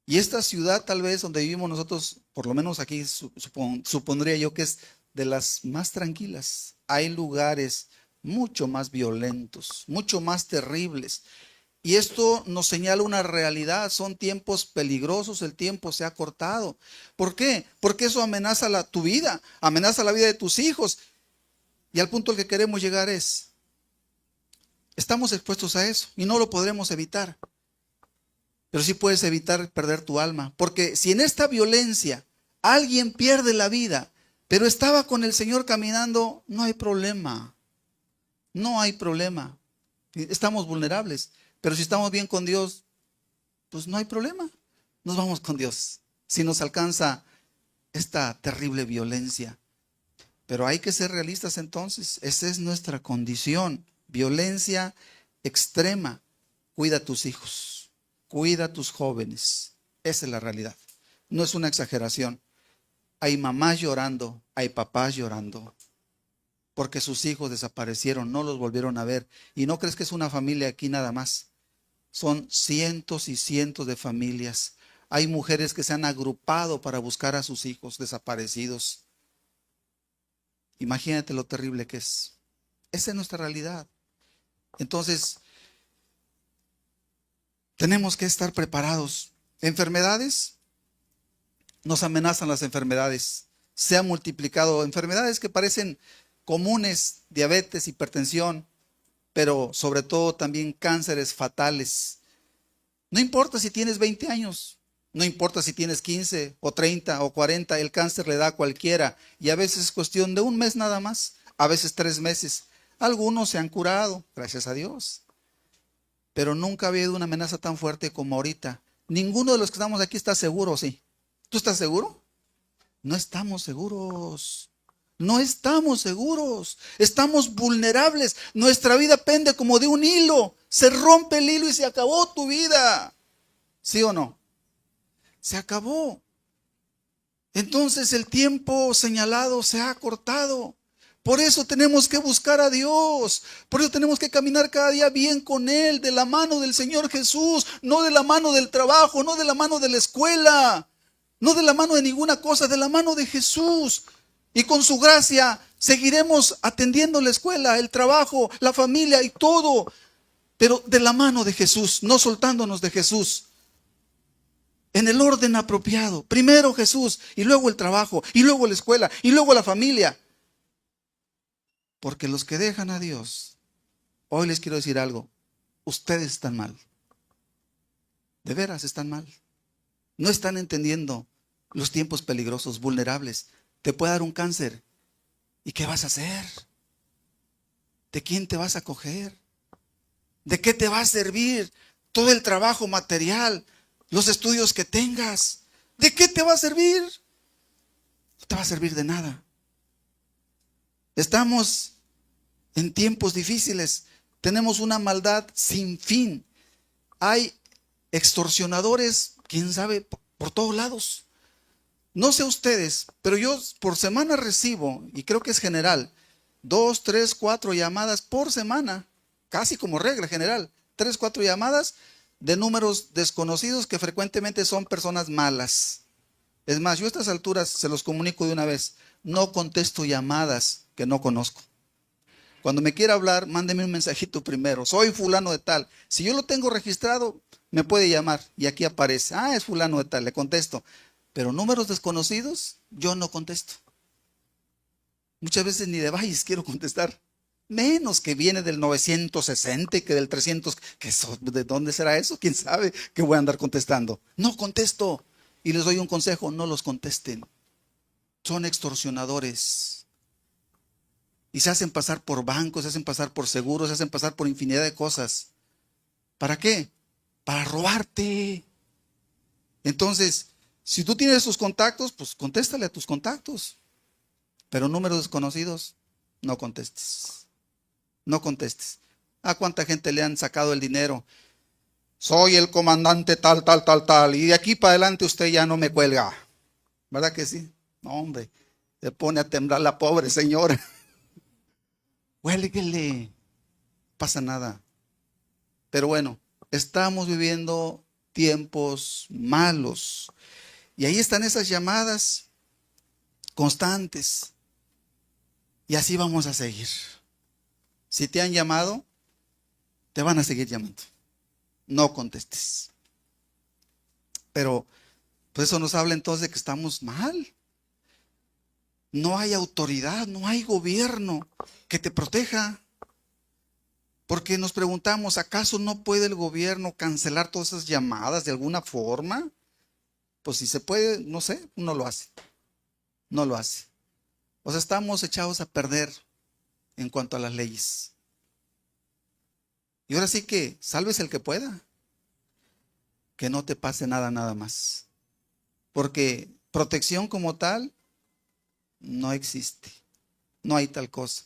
Y esta ciudad tal vez donde vivimos nosotros, por lo menos aquí supondría yo que es de las más tranquilas. Hay lugares mucho más violentos, mucho más terribles. Y esto nos señala una realidad, son tiempos peligrosos, el tiempo se ha cortado. ¿Por qué? Porque eso amenaza tu vida, amenaza la vida de tus hijos. Y al punto al que queremos llegar es, estamos expuestos a eso y no lo podremos evitar. Pero sí puedes evitar perder tu alma. Porque si en esta violencia alguien pierde la vida, pero estaba con el Señor caminando, no hay problema. No hay problema. Estamos vulnerables. Pero si estamos bien con Dios, pues no hay problema. Nos vamos con Dios. Si nos alcanza esta terrible violencia. Pero hay que ser realistas entonces. Esa es nuestra condición. Violencia extrema. Cuida a tus hijos. Cuida a tus jóvenes. Esa es la realidad. No es una exageración. Hay mamás llorando. Hay papás llorando. Porque sus hijos desaparecieron. No los volvieron a ver. Y no crees que es una familia aquí nada más. Son cientos y cientos de familias. Hay mujeres que se han agrupado para buscar a sus hijos desaparecidos. Imagínate lo terrible que es. Esa es nuestra realidad. Entonces, tenemos que estar preparados. Enfermedades, nos amenazan las enfermedades. Se han multiplicado enfermedades que parecen comunes, diabetes, hipertensión, pero sobre todo también cánceres fatales. No importa si tienes 20 años, no importa si tienes 15 o 30 o 40, el cáncer le da a cualquiera y a veces es cuestión de un mes nada más, a veces 3 meses. Algunos se han curado, gracias a Dios, pero nunca ha habido una amenaza tan fuerte como ahorita. Ninguno de los que estamos aquí está seguro, ¿sí? ¿Tú estás seguro? No estamos seguros. No estamos seguros, estamos vulnerables. Nuestra vida pende como de un hilo. Se rompe el hilo y se acabó tu vida. ¿Sí o no? Se acabó. Entonces el tiempo señalado se ha cortado. Por eso tenemos que buscar a Dios. Por eso tenemos que caminar cada día bien con Él, de la mano del Señor Jesús, no de la mano del trabajo, no de la mano de la escuela, no de la mano de ninguna cosa, de la mano de Jesús. Y con su gracia seguiremos atendiendo la escuela, el trabajo, la familia y todo, pero de la mano de Jesús, no soltándonos de Jesús. En el orden apropiado. Primero Jesús, y luego el trabajo, y luego la escuela, y luego la familia. Porque los que dejan a Dios, hoy les quiero decir algo, ustedes están mal. De veras están mal. No están entendiendo los tiempos peligrosos, vulnerables. Te puede dar un cáncer. ¿Y qué vas a hacer? ¿De quién te vas a coger? ¿De qué te va a servir todo el trabajo material, los estudios que tengas? ¿De qué te va a servir? No te va a servir de nada. Estamos en tiempos difíciles. Tenemos una maldad sin fin. Hay extorsionadores, quién sabe, por todos lados. No sé ustedes, pero yo por semana recibo, y creo que es general, 2, 3, 4 llamadas por semana, casi como regla general, 3, 4 llamadas de números desconocidos que frecuentemente son personas malas. Es más, yo a estas alturas se los comunico de una vez, no contesto llamadas que no conozco. Cuando me quiera hablar, mándeme un mensajito primero, soy fulano de tal. Si yo lo tengo registrado, me puede llamar y aquí aparece, es fulano de tal, le contesto. Pero números desconocidos, yo no contesto. Muchas veces ni de valles quiero contestar. Menos que viene del 960 y que del 300. ¿De dónde será eso? ¿Quién sabe que voy a andar contestando? No contesto. Y les doy un consejo, no los contesten. Son extorsionadores. Y se hacen pasar por bancos, se hacen pasar por seguros, se hacen pasar por infinidad de cosas. ¿Para qué? Para robarte. Entonces, si tú tienes tus contactos, pues contéstale a tus contactos. Pero números desconocidos, no contestes. No contestes. ¿A cuánta gente le han sacado el dinero? Soy el comandante tal, tal, tal, tal. Y de aquí para adelante usted ya no me cuelga. ¿Verdad que sí? No, hombre. Se pone a temblar la pobre señora. Huélguele. No pasa nada. Pero bueno, estamos viviendo tiempos malos. Y ahí están esas llamadas constantes. Y así vamos a seguir. Si te han llamado, te van a seguir llamando. No contestes. Pero pues eso nos habla entonces de que estamos mal. No hay autoridad, no hay gobierno que te proteja. Porque nos preguntamos, ¿acaso no puede el gobierno cancelar todas esas llamadas de alguna forma? Pues si se puede, no sé, no lo hace. No lo hace. O sea, estamos echados a perder en cuanto a las leyes. Y ahora sí que, sálvese el que pueda. Que no te pase nada, nada más. Porque protección como tal no existe. No hay tal cosa.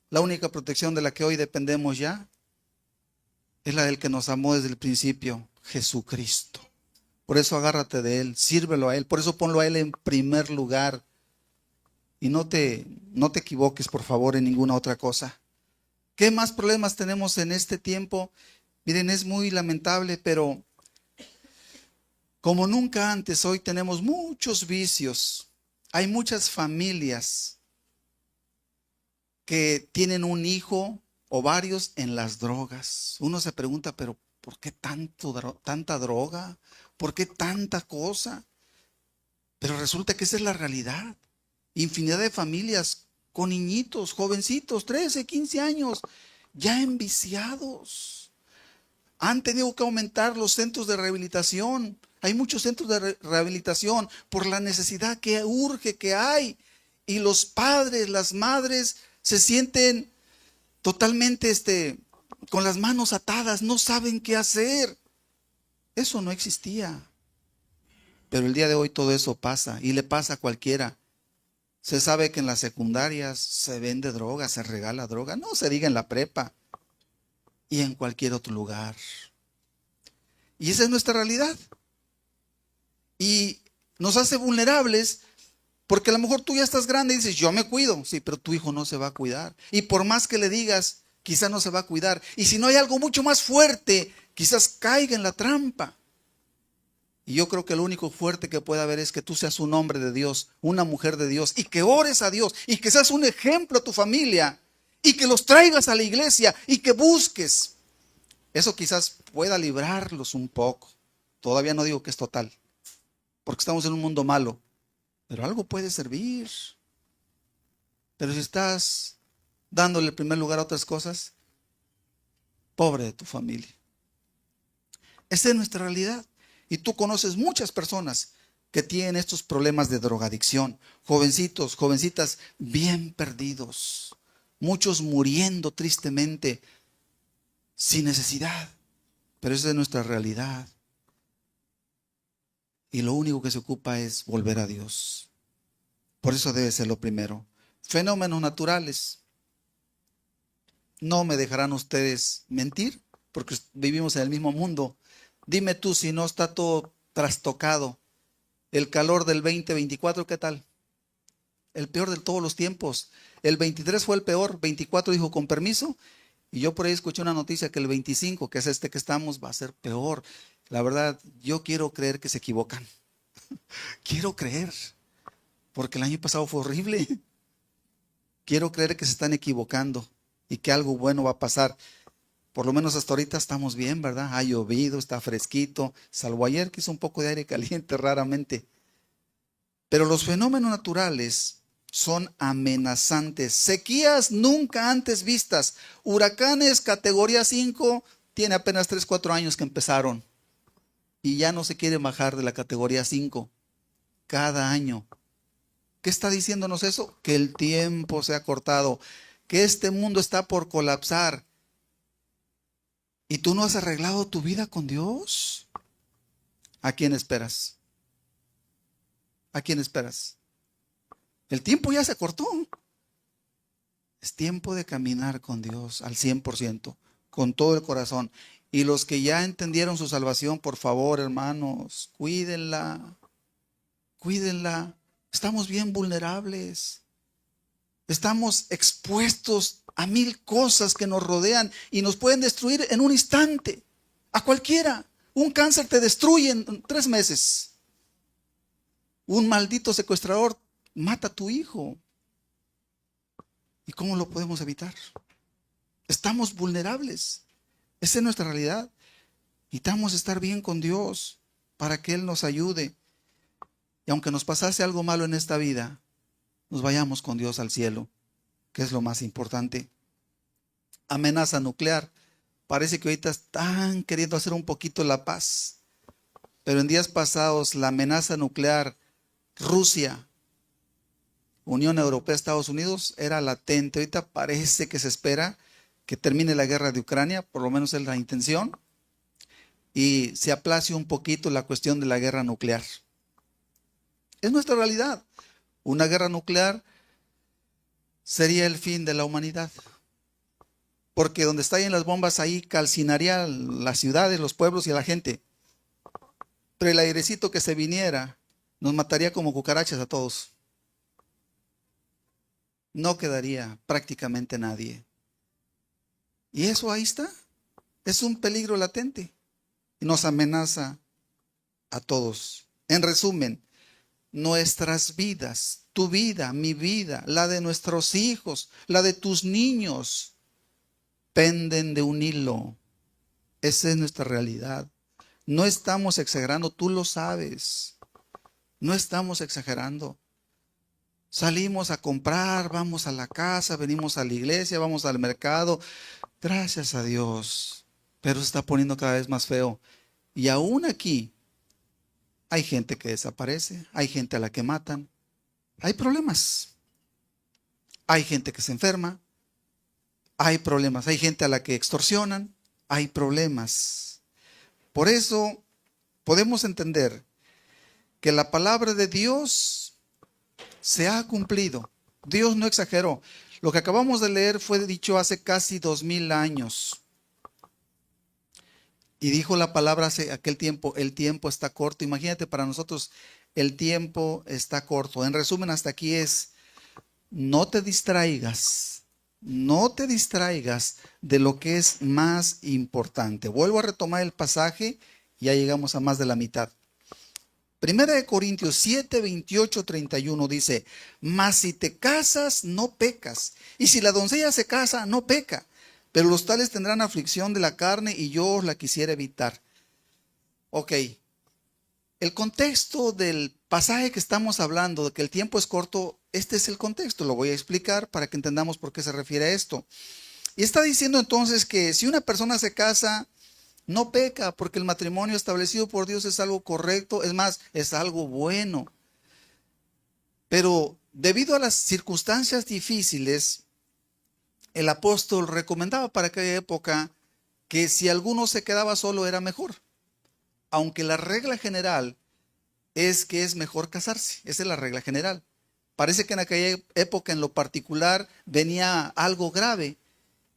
La única protección de la que hoy dependemos ya es la del que nos amó desde el principio, Jesucristo. Por eso agárrate de Él, sírvelo a Él, por eso ponlo a Él en primer lugar. Y no te equivoques, por favor, en ninguna otra cosa. ¿Qué más problemas tenemos en este tiempo? Miren, es muy lamentable, pero como nunca antes, hoy tenemos muchos vicios. Hay muchas familias que tienen un hijo o varios en las drogas. Uno se pregunta, pero ¿por qué tanta droga? ¿Por qué tanta cosa? Pero resulta que esa es la realidad. Infinidad de familias con niñitos, jovencitos, 13, 15 años, ya enviciados. Han tenido que aumentar los centros de rehabilitación. Hay muchos centros de rehabilitación por la necesidad que urge, que hay. Y los padres, las madres se sienten totalmente con las manos atadas, no saben qué hacer. Eso no existía. Pero el día de hoy todo eso pasa y le pasa a cualquiera. Se sabe que en las secundarias se vende droga, se regala droga. No se diga en la prepa y en cualquier otro lugar. Y esa es nuestra realidad. Y nos hace vulnerables porque a lo mejor tú ya estás grande y dices, yo me cuido. Sí, pero tu hijo no se va a cuidar. Y por más que le digas, quizás no se va a cuidar. Y si no hay algo mucho más fuerte, quizás caiga en la trampa. Y yo creo que lo único fuerte que puede haber es que tú seas un hombre de Dios, una mujer de Dios, y que ores a Dios, y que seas un ejemplo a tu familia, y que los traigas a la iglesia, y que busques. Eso quizás pueda librarlos un poco. Todavía no digo que es total, porque estamos en un mundo malo, pero algo puede servir. Pero si estás dándole el primer lugar a otras cosas, pobre de tu familia. Esa es nuestra realidad. Y tú conoces muchas personas que tienen estos problemas de drogadicción. Jovencitos, jovencitas bien perdidos. Muchos muriendo tristemente sin necesidad. Pero esa es nuestra realidad. Y lo único que se ocupa es volver a Dios. Por eso debe ser lo primero. Fenómenos naturales. No me dejarán ustedes mentir, porque vivimos en el mismo mundo. Dime tú si no está todo trastocado. El calor del 2024, ¿qué tal? El peor de todos los tiempos. El 23 fue el peor, 24 dijo con permiso. Y yo por ahí escuché una noticia que el 25, que es este que estamos, va a ser peor. La verdad, yo quiero creer que se equivocan. Quiero creer, porque el año pasado fue horrible. Quiero creer que se están equivocando y que algo bueno va a pasar. Por lo menos hasta ahorita estamos bien, ¿verdad? Ha llovido, está fresquito, salvo ayer que hizo un poco de aire caliente raramente. Pero los fenómenos naturales son amenazantes. Sequías nunca antes vistas. Huracanes categoría 5, tiene apenas 3, 4 años que empezaron. Y ya no se quiere bajar de la categoría 5 cada año. ¿Qué está diciéndonos eso? Que el tiempo se ha cortado, que este mundo está por colapsar. ¿Y tú no has arreglado tu vida con Dios? ¿A quién esperas? ¿A quién esperas? El tiempo ya se cortó. Es tiempo de caminar con Dios al 100%, con todo el corazón. Y los que ya entendieron su salvación, por favor, hermanos, cuídenla. Cuídenla. Estamos bien vulnerables. Estamos expuestos a 1000 cosas que nos rodean y nos pueden destruir en un instante. A cualquiera. Un cáncer te destruye en 3 meses. Un maldito secuestrador mata a tu hijo. ¿Y cómo lo podemos evitar? Estamos vulnerables. Esa es nuestra realidad. Necesitamos estar bien con Dios para que Él nos ayude. Y aunque nos pasase algo malo en esta vida, nos vayamos con Dios al cielo, que es lo más importante. Amenaza nuclear. Parece que ahorita están queriendo hacer un poquito la paz. Pero en días pasados, la amenaza nuclear, Rusia, Unión Europea, Estados Unidos, era latente. Ahorita parece que se espera que termine la guerra de Ucrania, por lo menos es la intención, y se aplace un poquito la cuestión de la guerra nuclear. Es nuestra realidad. Una guerra nuclear sería el fin de la humanidad. Porque donde estallen las bombas, ahí calcinaría las ciudades, los pueblos y a la gente. Pero el airecito que se viniera nos mataría como cucarachas a todos. No quedaría prácticamente nadie. Y eso ahí está. Es un peligro latente. Y nos amenaza a todos. En resumen, nuestras vidas, tu vida, mi vida, la de nuestros hijos, la de tus niños, penden de un hilo. Esa es nuestra realidad. No estamos exagerando, tú lo sabes. No estamos exagerando. Salimos a comprar, vamos a la casa, venimos a la iglesia, vamos al mercado. Gracias a Dios. Pero se está poniendo cada vez más feo. Y aún aquí hay gente que desaparece, hay gente a la que matan, hay problemas. Hay gente que se enferma, hay problemas. Hay gente a la que extorsionan, hay problemas. Por eso podemos entender que la palabra de Dios se ha cumplido. Dios no exageró. Lo que acabamos de leer fue dicho hace casi 2000 años. Y dijo la palabra hace aquel tiempo, el tiempo está corto. Imagínate, para nosotros el tiempo está corto. En resumen, hasta aquí es, no te distraigas, no te distraigas de lo que es más importante. Vuelvo a retomar el pasaje, ya llegamos a más de la mitad. Primera de Corintios 7, 28, 31 dice, mas si te casas, no pecas. Y si la doncella se casa, no peca. Pero los tales tendrán aflicción de la carne y yo os la quisiera evitar. Ok, el contexto del pasaje que estamos hablando, de que el tiempo es corto, este es el contexto. Lo voy a explicar para que entendamos por qué se refiere a esto. Y está diciendo entonces que si una persona se casa, no peca, porque el matrimonio establecido por Dios es algo correcto, es más, es algo bueno. Pero debido a las circunstancias difíciles, el apóstol recomendaba para aquella época que si alguno se quedaba solo era mejor. Aunque la regla general es que es mejor casarse, esa es la regla general. Parece que en aquella época en lo particular venía algo grave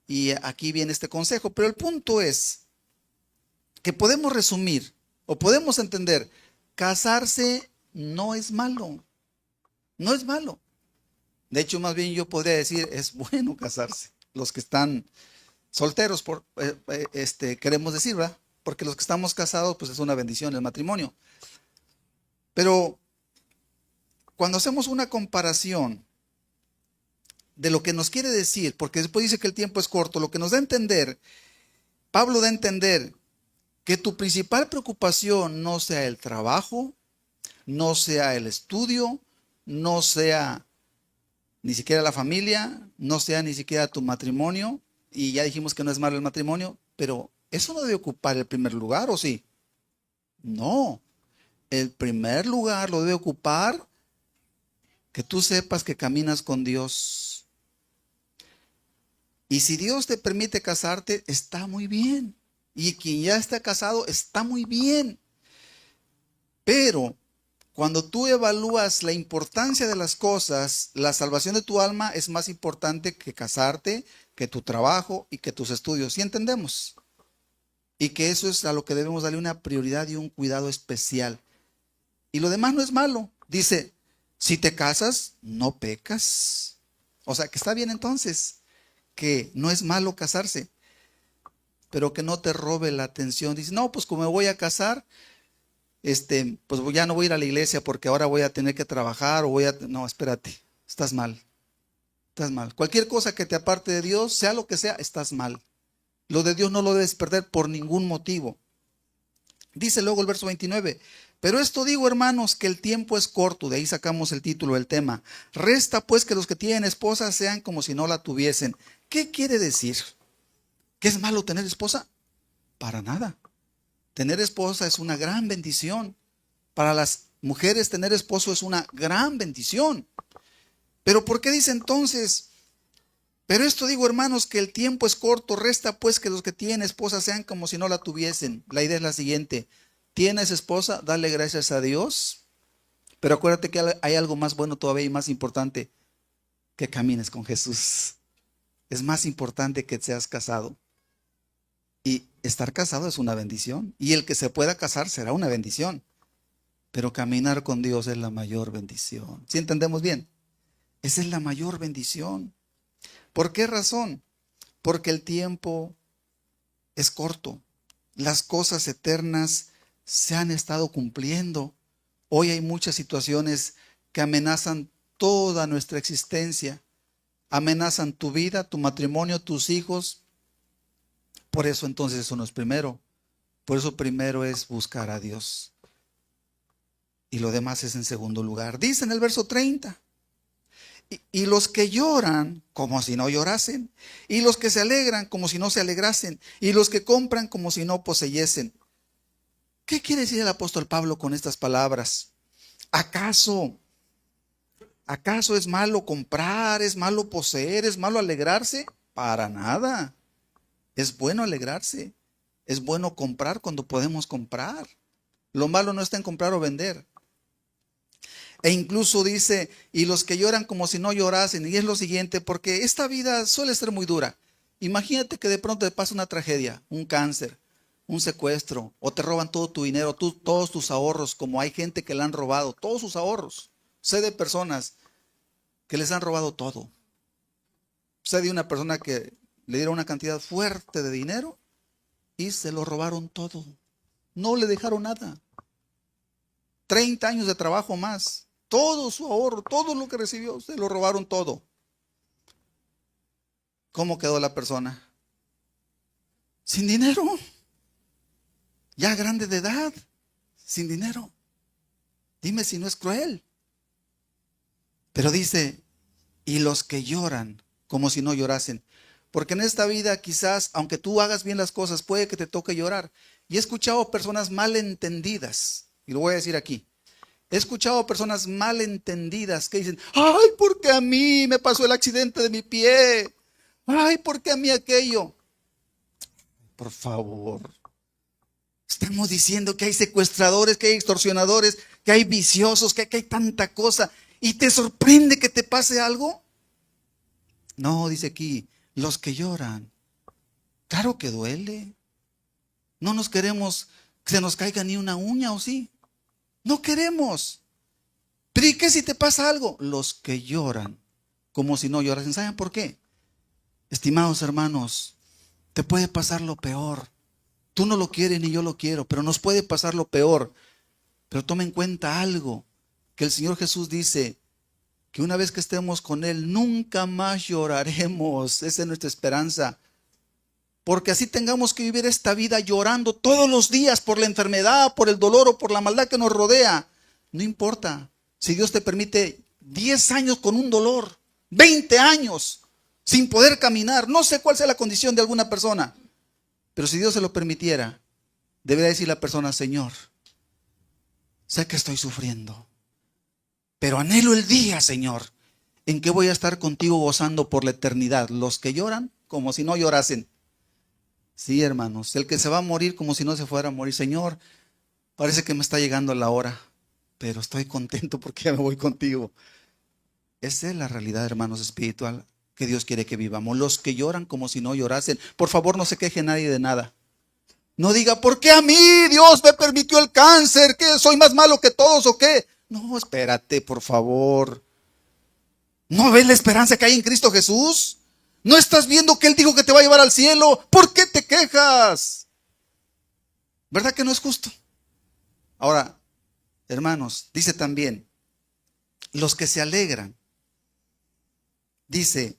y aquí viene este consejo, pero el punto es que podemos resumir o podemos entender, casarse no es malo, no es malo. De hecho, más bien yo podría decir, es bueno casarse. Los que están solteros, queremos decir, ¿verdad? Porque los que estamos casados, pues es una bendición el matrimonio. Pero cuando hacemos una comparación de lo que nos quiere decir, porque después dice que el tiempo es corto, lo que nos da a entender, Pablo da a entender que tu principal preocupación no sea el trabajo, no sea el estudio, no sea ni siquiera la familia, no sea ni siquiera tu matrimonio, y ya dijimos que no es malo el matrimonio, pero eso no debe ocupar el primer lugar, ¿o sí? No, el primer lugar lo debe ocupar que tú sepas que caminas con Dios. Y si Dios te permite casarte, está muy bien. Y quien ya está casado, está muy bien. Pero cuando tú evalúas la importancia de las cosas, la salvación de tu alma es más importante que casarte, que tu trabajo y que tus estudios. ¿Sí entendemos? Y que eso es a lo que debemos darle una prioridad y un cuidado especial. Y lo demás no es malo. Dice, si te casas, no pecas. O sea, que está bien entonces, que no es malo casarse, pero que no te robe la atención. Dice, no, pues como me voy a casar, pues ya no voy a ir a la iglesia porque ahora voy a tener que trabajar o No, espérate, estás mal, estás mal. Cualquier cosa que te aparte de Dios, sea lo que sea, estás mal. Lo de Dios no lo debes perder por ningún motivo. Dice luego el verso 29, pero esto digo, hermanos, que el tiempo es corto. De ahí sacamos el título del tema. Resta pues que los que tienen esposa sean como si no la tuviesen. ¿Qué quiere decir? ¿Que es malo tener esposa? Para nada. Tener esposa es una gran bendición. Para las mujeres tener esposo es una gran bendición. Pero ¿por qué dice entonces? Pero esto digo, hermanos, que el tiempo es corto. Resta pues que los que tienen esposa sean como si no la tuviesen. La idea es la siguiente. ¿Tienes esposa? Dale gracias a Dios. Pero acuérdate que hay algo más bueno todavía y más importante. Que camines con Jesús. Es más importante que seas casado. Y estar casado es una bendición. Y el que se pueda casar será una bendición. Pero caminar con Dios es la mayor bendición. ¿Sí entendemos bien? Esa es la mayor bendición. ¿Por qué razón? Porque el tiempo es corto. Las cosas eternas se han estado cumpliendo. Hoy hay muchas situaciones que amenazan toda nuestra existencia. Amenazan tu vida, tu matrimonio, tus hijos. Por eso entonces eso no es primero. Por eso primero es buscar a Dios. Y lo demás es en segundo lugar. Dice en el verso 30. Y los que lloran como si no llorasen. Y los que se alegran como si no se alegrasen. Y los que compran como si no poseyesen. ¿Qué quiere decir el apóstol Pablo con estas palabras? ¿Acaso es malo comprar? ¿Es malo poseer? ¿Es malo alegrarse? Para nada. Es bueno alegrarse. Es bueno comprar cuando podemos comprar. Lo malo no está en comprar o vender. E incluso dice, y los que lloran como si no llorasen. Y es lo siguiente, porque esta vida suele ser muy dura. Imagínate que de pronto te pasa una tragedia, un cáncer, un secuestro, o te roban todo tu dinero, todos tus ahorros, como hay gente que le han robado, todos sus ahorros. Sé de personas que les han robado todo. Sé de una persona que le dieron una cantidad fuerte de dinero y se lo robaron todo. No le dejaron nada. 30 años de trabajo más. Todo su ahorro, todo lo que recibió, se lo robaron todo. ¿Cómo quedó la persona? Sin dinero. Ya grande de edad. Sin dinero. Dime si no es cruel. Pero dice, y los que lloran como si no llorasen. Porque en esta vida quizás, aunque tú hagas bien las cosas, puede que te toque llorar. Y he escuchado personas malentendidas, y lo voy a decir aquí. He escuchado personas malentendidas que dicen, ay, ¿por qué a mí me pasó el accidente de mi pie? Ay, ¿por qué a mí aquello? Por favor. Estamos diciendo que hay secuestradores, que hay extorsionadores, que hay viciosos, que hay tanta cosa. ¿Y te sorprende que te pase algo? No, dice aquí, los que lloran. Claro que duele. No nos queremos que se nos caiga ni una uña, ¿o sí? No queremos. Pero ¿y qué si te pasa algo? Los que lloran como si no llorasen. ¿Saben por qué? Estimados hermanos, te puede pasar lo peor. Tú no lo quieres ni yo lo quiero, pero nos puede pasar lo peor. Pero toma en cuenta algo, que el Señor Jesús dice que una vez que estemos con Él, nunca más lloraremos. Esa es nuestra esperanza. Porque así tengamos que vivir esta vida llorando todos los días por la enfermedad, por el dolor o por la maldad que nos rodea. No importa. Si Dios te permite 10 años con un dolor, 20 años sin poder caminar, no sé cuál sea la condición de alguna persona, pero si Dios se lo permitiera, debería decir la persona, Señor, sé que estoy sufriendo, pero anhelo el día, Señor, en que voy a estar contigo gozando por la eternidad. Los que lloran como si no llorasen. Sí, hermanos, el que se va a morir como si no se fuera a morir. Señor, parece que me está llegando la hora, pero estoy contento porque ya me voy contigo. Esa es la realidad, hermanos, espiritual que Dios quiere que vivamos. Los que lloran como si no llorasen. Por favor, no se queje nadie de nada. No diga, ¿por qué a mí Dios me permitió el cáncer? ¿Qué? ¿Soy más malo que todos o qué? No, espérate, por favor. ¿No ves la esperanza que hay en Cristo Jesús? ¿No estás viendo que Él dijo que te va a llevar al cielo? ¿Por qué te quejas? ¿Verdad que no es justo? Ahora, hermanos, dice también, los que se alegran, dice,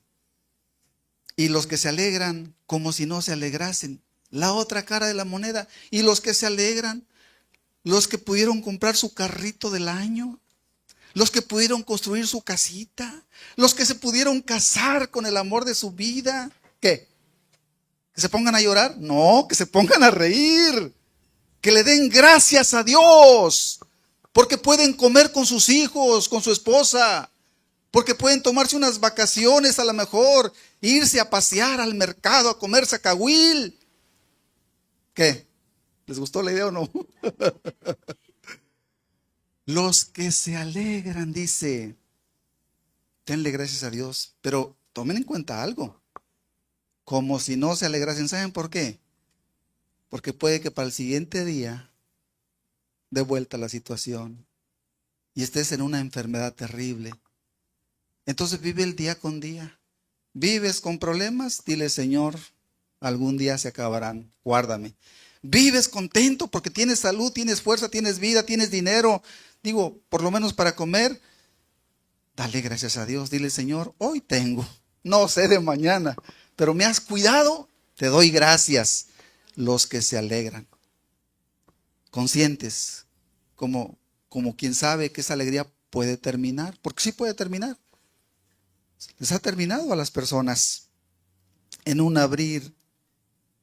y los que se alegran como si no se alegrasen. La otra cara de la moneda. Y los que se alegran, los que pudieron comprar su carrito del año, los que pudieron construir su casita, los que se pudieron casar con el amor de su vida. ¿Qué? ¿Que se pongan a llorar? No, que se pongan a reír. Que le den gracias a Dios. Porque pueden comer con sus hijos, con su esposa. Porque pueden tomarse unas vacaciones a lo mejor, irse a pasear al mercado, a comer zacahuil. ¿Qué? ¿Les gustó la idea o no? Los que se alegran, dice, denle gracias a Dios, pero tomen en cuenta algo. Como si no se alegrasen, ¿saben por qué? Porque puede que para el siguiente día dé vuelta la situación y estés en una enfermedad terrible. Entonces vive el día con día. ¿Vives con problemas? Dile, Señor, algún día se acabarán, guárdame. ¿Vives contento porque tienes salud, tienes fuerza, tienes vida, tienes dinero? Digo, por lo menos para comer. Dale gracias a Dios, dile, Señor, hoy tengo, no sé de mañana, pero me has cuidado, te doy gracias. Los que se alegran, conscientes, como quien sabe que esa alegría puede terminar, porque sí puede terminar. Les ha terminado a las personas en un abrir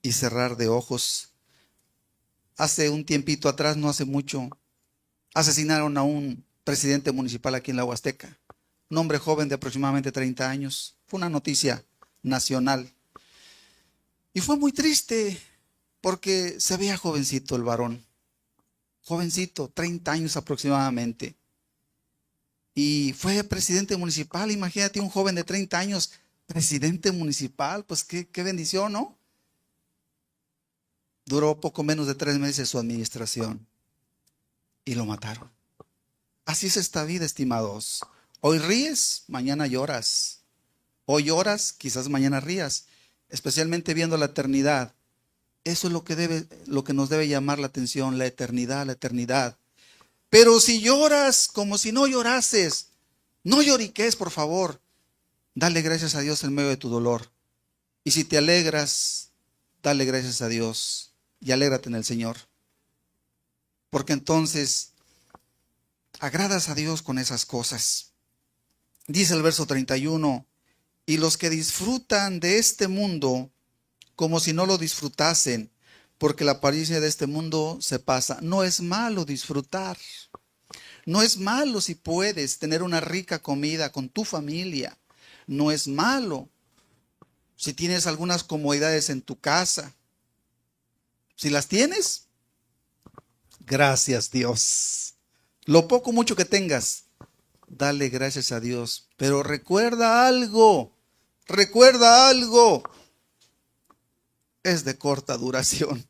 y cerrar de ojos. Hace un tiempito atrás, no hace mucho, asesinaron a un presidente municipal aquí en la Huasteca, un hombre joven de aproximadamente 30 años. Fue una noticia nacional. Y fue muy triste porque se veía jovencito el varón, jovencito, 30 años aproximadamente. y fue presidente municipal. Imagínate un joven de 30 años, presidente municipal, pues qué bendición, ¿no? Duró poco menos de 3 meses su administración y lo mataron. Así es esta vida, estimados. Hoy ríes, mañana lloras. Hoy lloras, quizás mañana rías, especialmente viendo la eternidad. Eso es lo que nos debe llamar la atención, la eternidad, la eternidad. Pero si lloras como si no llorases, no lloriques, por favor. Dale gracias a Dios en medio de tu dolor. Y si te alegras, dale gracias a Dios y alégrate en el Señor. Porque entonces agradas a Dios con esas cosas. Dice el verso 31, y los que disfrutan de este mundo como si no lo disfrutasen, porque la apariencia de este mundo se pasa. No es malo disfrutar. No es malo si puedes tener una rica comida con tu familia. No es malo si tienes algunas comodidades en tu casa. Si las tienes, gracias Dios. Lo poco mucho que tengas, dale gracias a Dios. Pero recuerda algo, es de corta duración.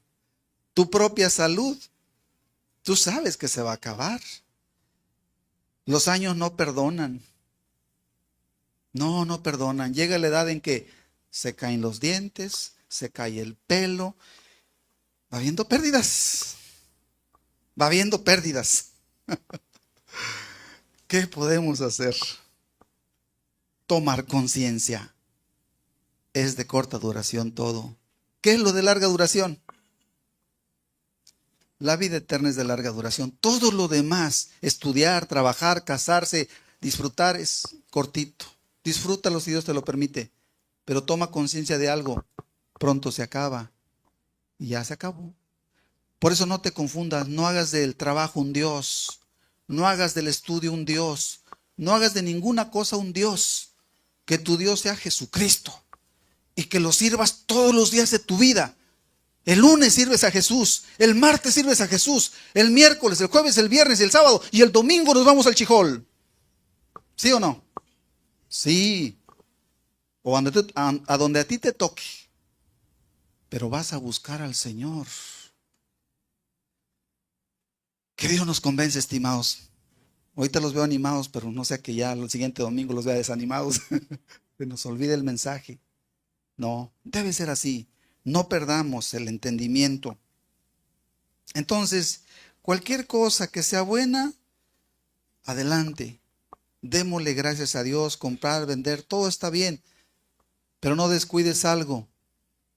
Tu propia salud, tú sabes que se va a acabar. Los años no perdonan. No perdonan. Llega la edad en que se caen los dientes, se cae el pelo. Va habiendo pérdidas. Va habiendo pérdidas. ¿Qué podemos hacer? Tomar conciencia. Es de corta duración todo. ¿Qué es lo de larga duración? La vida eterna es de larga duración. Todo lo demás, estudiar, trabajar, casarse, disfrutar, es cortito. Disfrútalo si Dios te lo permite. Pero toma conciencia de algo. Pronto se acaba. Y ya se acabó. Por eso no te confundas. No hagas del trabajo un Dios. No hagas del estudio un Dios. No hagas de ninguna cosa un Dios. Que tu Dios sea Jesucristo. Y que lo sirvas todos los días de tu vida. El lunes sirves a Jesús, el martes sirves a Jesús, el miércoles, el jueves, el viernes y el sábado, y el domingo nos vamos al Chijol. ¿Sí o no? Sí. O a donde a ti te toque. Pero vas a buscar al Señor. Que Dios nos convence, estimados. Ahorita los veo animados, pero no sea que ya el siguiente domingo los vea desanimados. Se nos olvide el mensaje. No, debe ser así. No perdamos el entendimiento. Entonces, cualquier cosa que sea buena, adelante. Démosle gracias a Dios, comprar, vender, todo está bien. Pero no descuides algo.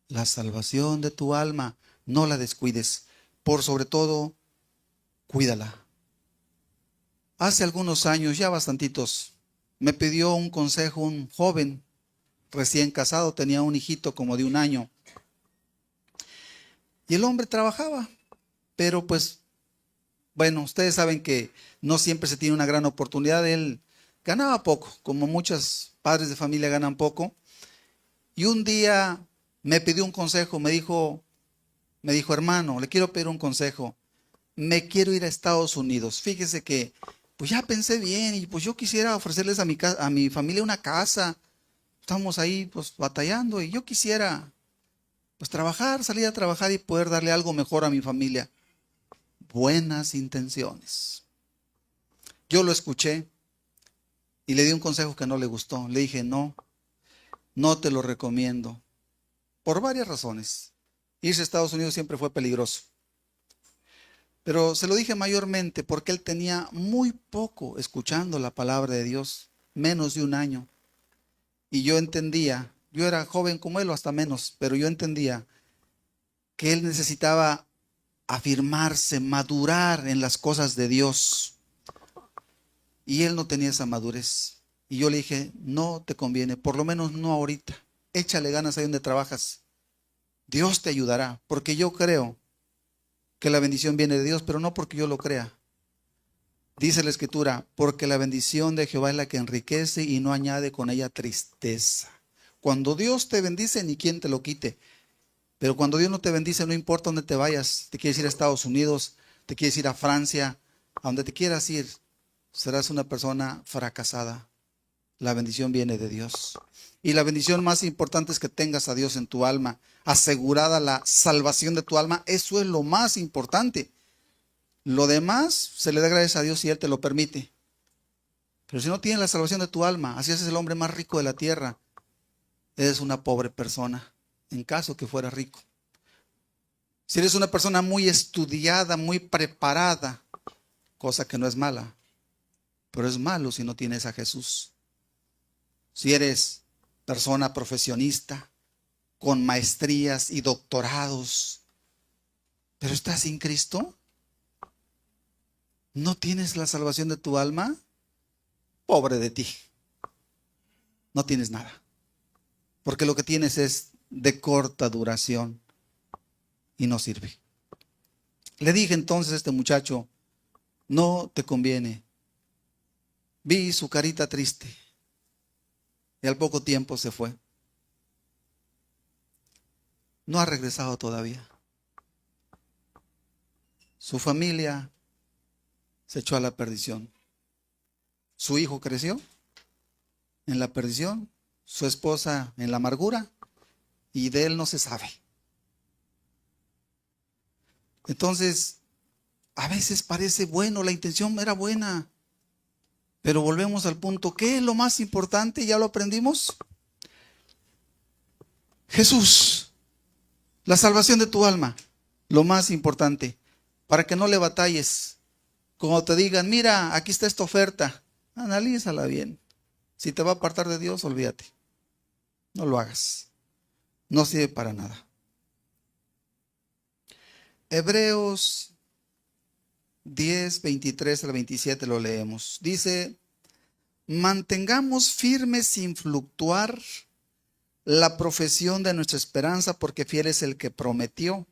La salvación de tu alma, no la descuides. Por sobre todo, cuídala. Hace algunos años, ya bastantitos, me pidió un consejo un joven recién casado, tenía un hijito como de 1 año. Y el hombre trabajaba, pero pues, bueno, ustedes saben que no siempre se tiene una gran oportunidad. Él ganaba poco, como muchos padres de familia ganan poco. Y un día me pidió un consejo, me dijo, hermano, le quiero pedir un consejo. Me quiero ir a Estados Unidos. Fíjese que, pues ya pensé bien y pues yo quisiera ofrecerles a mi familia una casa. Estamos ahí pues batallando y yo quisiera pues trabajar, salir a trabajar y poder darle algo mejor a mi familia. Buenas intenciones. Yo lo escuché y le di un consejo que no le gustó. Le dije, no te lo recomiendo. Por varias razones. Irse a Estados Unidos siempre fue peligroso. Pero se lo dije mayormente porque él tenía muy poco escuchando la palabra de Dios, menos de 1 año. Y yo entendía, yo era joven como él o hasta menos, pero yo entendía que él necesitaba afirmarse, madurar en las cosas de Dios. Y él no tenía esa madurez. Y yo le dije, no te conviene, por lo menos no ahorita. Échale ganas ahí donde trabajas. Dios te ayudará, porque yo creo que la bendición viene de Dios, pero no porque yo lo crea. Dice la Escritura, porque la bendición de Jehová es la que enriquece y no añade con ella tristeza. Cuando Dios te bendice, ni quien te lo quite. Pero cuando Dios no te bendice, no importa dónde te vayas. Te quieres ir a Estados Unidos, te quieres ir a Francia, a donde te quieras ir. serás una persona fracasada. La bendición viene de Dios. Y la bendición más importante es que tengas a Dios en tu alma, asegurada la salvación de tu alma. Eso es lo más importante. Lo demás se le da gracias a Dios si Él te lo permite. Pero si no tienes la salvación de tu alma, así es el hombre más rico de la tierra, eres una pobre persona, en caso que fuera rico. Si eres una persona muy estudiada, muy preparada, cosa que no es mala, pero es malo si no tienes a Jesús. Si eres persona profesionista, con maestrías y doctorados, pero estás sin Cristo, ¿no tienes la salvación de tu alma? Pobre de ti. No tienes nada. Porque lo que tienes es de corta duración y no sirve. Le dije entonces a este muchacho, no te conviene. Vi su carita triste y al poco tiempo se fue. No ha regresado todavía. Su familia se echó a la perdición. Su hijo creció en la perdición, su esposa en la amargura, y de él no se sabe. Entonces, a veces parece bueno, la intención era buena, pero volvemos al punto, ¿qué es lo más importante? ¿Ya lo aprendimos? Jesús, la salvación de tu alma, lo más importante, para que no le batalles. Cuando te digan, mira, aquí está esta oferta, analízala bien. Si te va a apartar de Dios, olvídate. No lo hagas. No sirve para nada. Hebreos 10, 23 al 27 lo leemos. Dice, mantengamos firmes sin fluctuar la profesión de nuestra esperanza, porque fiel es el que prometió.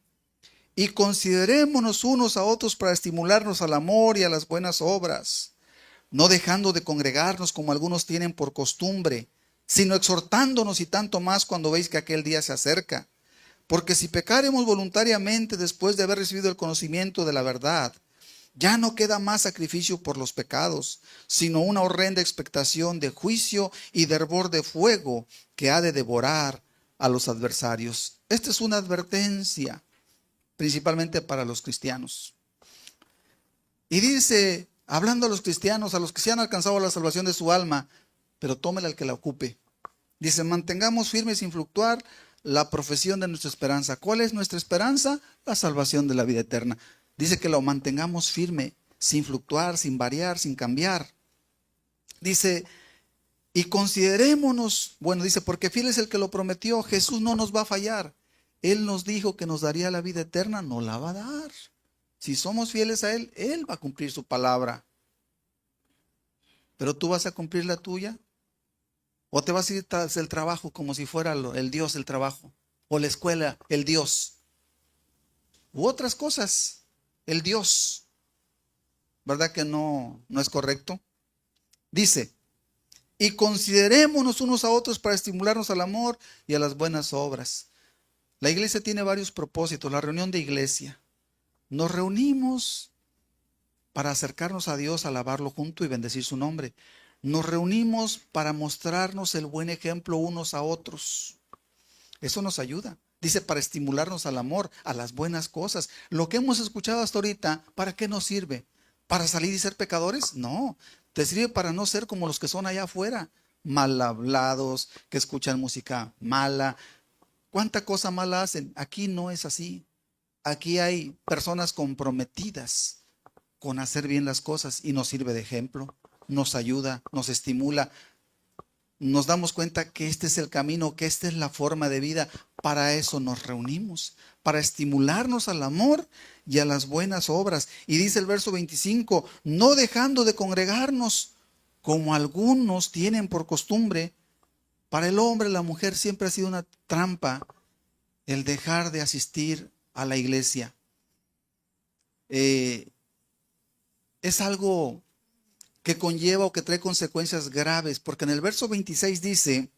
Y considerémonos unos a otros para estimularnos al amor y a las buenas obras, no dejando de congregarnos como algunos tienen por costumbre, sino exhortándonos, y tanto más cuando veis que aquel día se acerca. Porque si pecaremos voluntariamente después de haber recibido el conocimiento de la verdad, ya no queda más sacrificio por los pecados, sino una horrenda expectación de juicio y de hervor de fuego que ha de devorar a los adversarios. Esta es una advertencia, principalmente para los cristianos. Y dice, hablando a los cristianos, a los que se han alcanzado la salvación de su alma, pero tómela el que la ocupe. Dice, mantengamos firmes sin fluctuar la profesión de nuestra esperanza. ¿Cuál es nuestra esperanza? La salvación de la vida eterna. Dice que lo mantengamos firme, sin fluctuar, sin variar, sin cambiar. Dice, y considerémonos, bueno, dice, porque fiel es el que lo prometió. Jesús no nos va a fallar. Él nos dijo que nos daría la vida eterna, no la va a dar. Si somos fieles a Él, Él va a cumplir su palabra. ¿Pero tú vas a cumplir la tuya? ¿O te vas a ir tras el trabajo como si fuera el Dios el trabajo? ¿O la escuela, el Dios? U otras cosas, el Dios. ¿Verdad que no es correcto? Dice, y considerémonos unos a otros para estimularnos al amor y a las buenas obras. La iglesia tiene varios propósitos. La reunión de iglesia. Nos reunimos para acercarnos a Dios, alabarlo junto y bendecir su nombre. Nos reunimos para mostrarnos el buen ejemplo unos a otros. Eso nos ayuda. Dice, para estimularnos al amor, a las buenas cosas. Lo que hemos escuchado hasta ahorita, ¿para qué nos sirve? ¿Para salir y ser pecadores? No. Te sirve para no ser como los que son allá afuera. Mal hablados, que escuchan música mala. ¿Cuánta cosa mala hacen? Aquí no es así. Aquí hay personas comprometidas con hacer bien las cosas y nos sirve de ejemplo, nos ayuda, nos estimula. Nos damos cuenta que este es el camino, que esta es la forma de vida. Para eso nos reunimos, para estimularnos al amor y a las buenas obras. Y dice el verso 25, no dejando de congregarnos como algunos tienen por costumbre. Para el hombre, la mujer siempre ha sido una trampa el dejar de asistir a la iglesia. Es algo que conlleva o que trae consecuencias graves, porque en el verso 26 dice,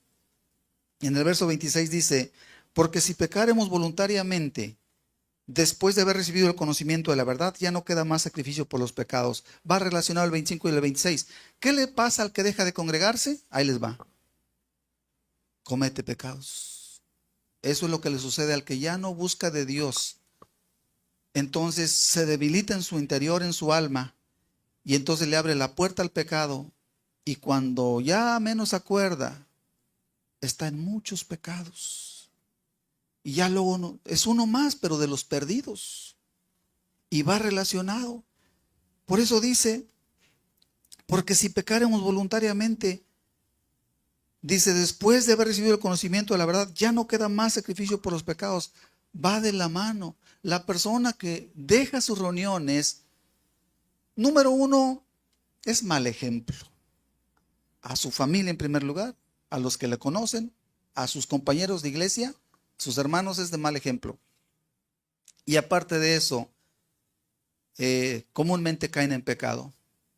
porque si pecaremos voluntariamente después de haber recibido el conocimiento de la verdad, ya no queda más sacrificio por los pecados. Va relacionado el 25 y el 26. ¿Qué le pasa al que deja de congregarse? Ahí les va. Comete pecados. Eso es lo que le sucede al que ya no busca de Dios. Entonces se debilita en su interior, en su alma, y entonces le abre la puerta al pecado. Y cuando ya menos acuerda, está en muchos pecados. Y ya luego es uno más, pero de los perdidos. Y va relacionado. Por eso dice, porque si pecaremos voluntariamente, dice, después de haber recibido el conocimiento de la verdad, ya no queda más sacrificio por los pecados. Va de la mano. La persona que deja sus reuniones, número uno, es mal ejemplo. A su familia en primer lugar, a los que le conocen, a sus compañeros de iglesia, sus hermanos, es de mal ejemplo. Y aparte de eso, comúnmente caen en pecado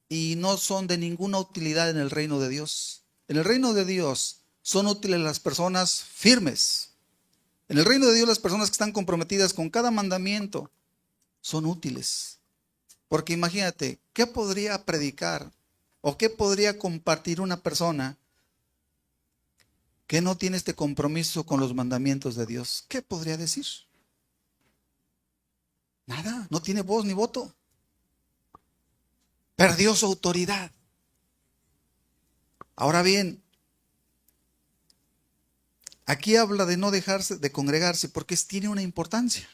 y no son de ninguna utilidad en el reino de Dios. En el reino de Dios son útiles las personas firmes. En el reino de Dios las personas que están comprometidas con cada mandamiento son útiles. Porque imagínate, ¿qué podría predicar o qué podría compartir una persona que no tiene este compromiso con los mandamientos de Dios? ¿Qué podría decir? Nada, no tiene voz ni voto. Perdió su autoridad. Ahora bien, aquí habla de no dejarse de congregarse porque tiene una importancia.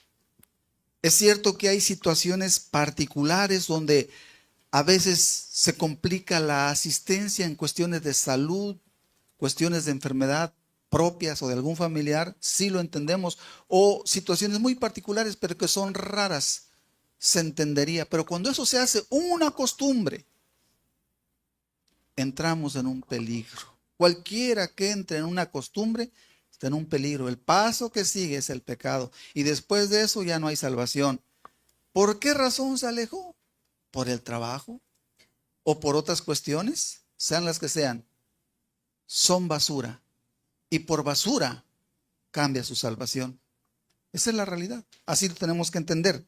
Es cierto que hay situaciones particulares donde a veces se complica la asistencia en cuestiones de salud, cuestiones de enfermedad propias o de algún familiar, sí lo entendemos, o situaciones muy particulares pero que son raras, se entendería. Pero cuando eso se hace una costumbre, entramos en un peligro. Cualquiera que entre en una costumbre está en un peligro. El paso que sigue es el pecado. Y después de eso ya no hay salvación. ¿Por qué razón se alejó? ¿Por el trabajo? ¿O por otras cuestiones? Sean las que sean. Son basura. Y por basura cambia su salvación. Esa es la realidad. Así lo tenemos que entender.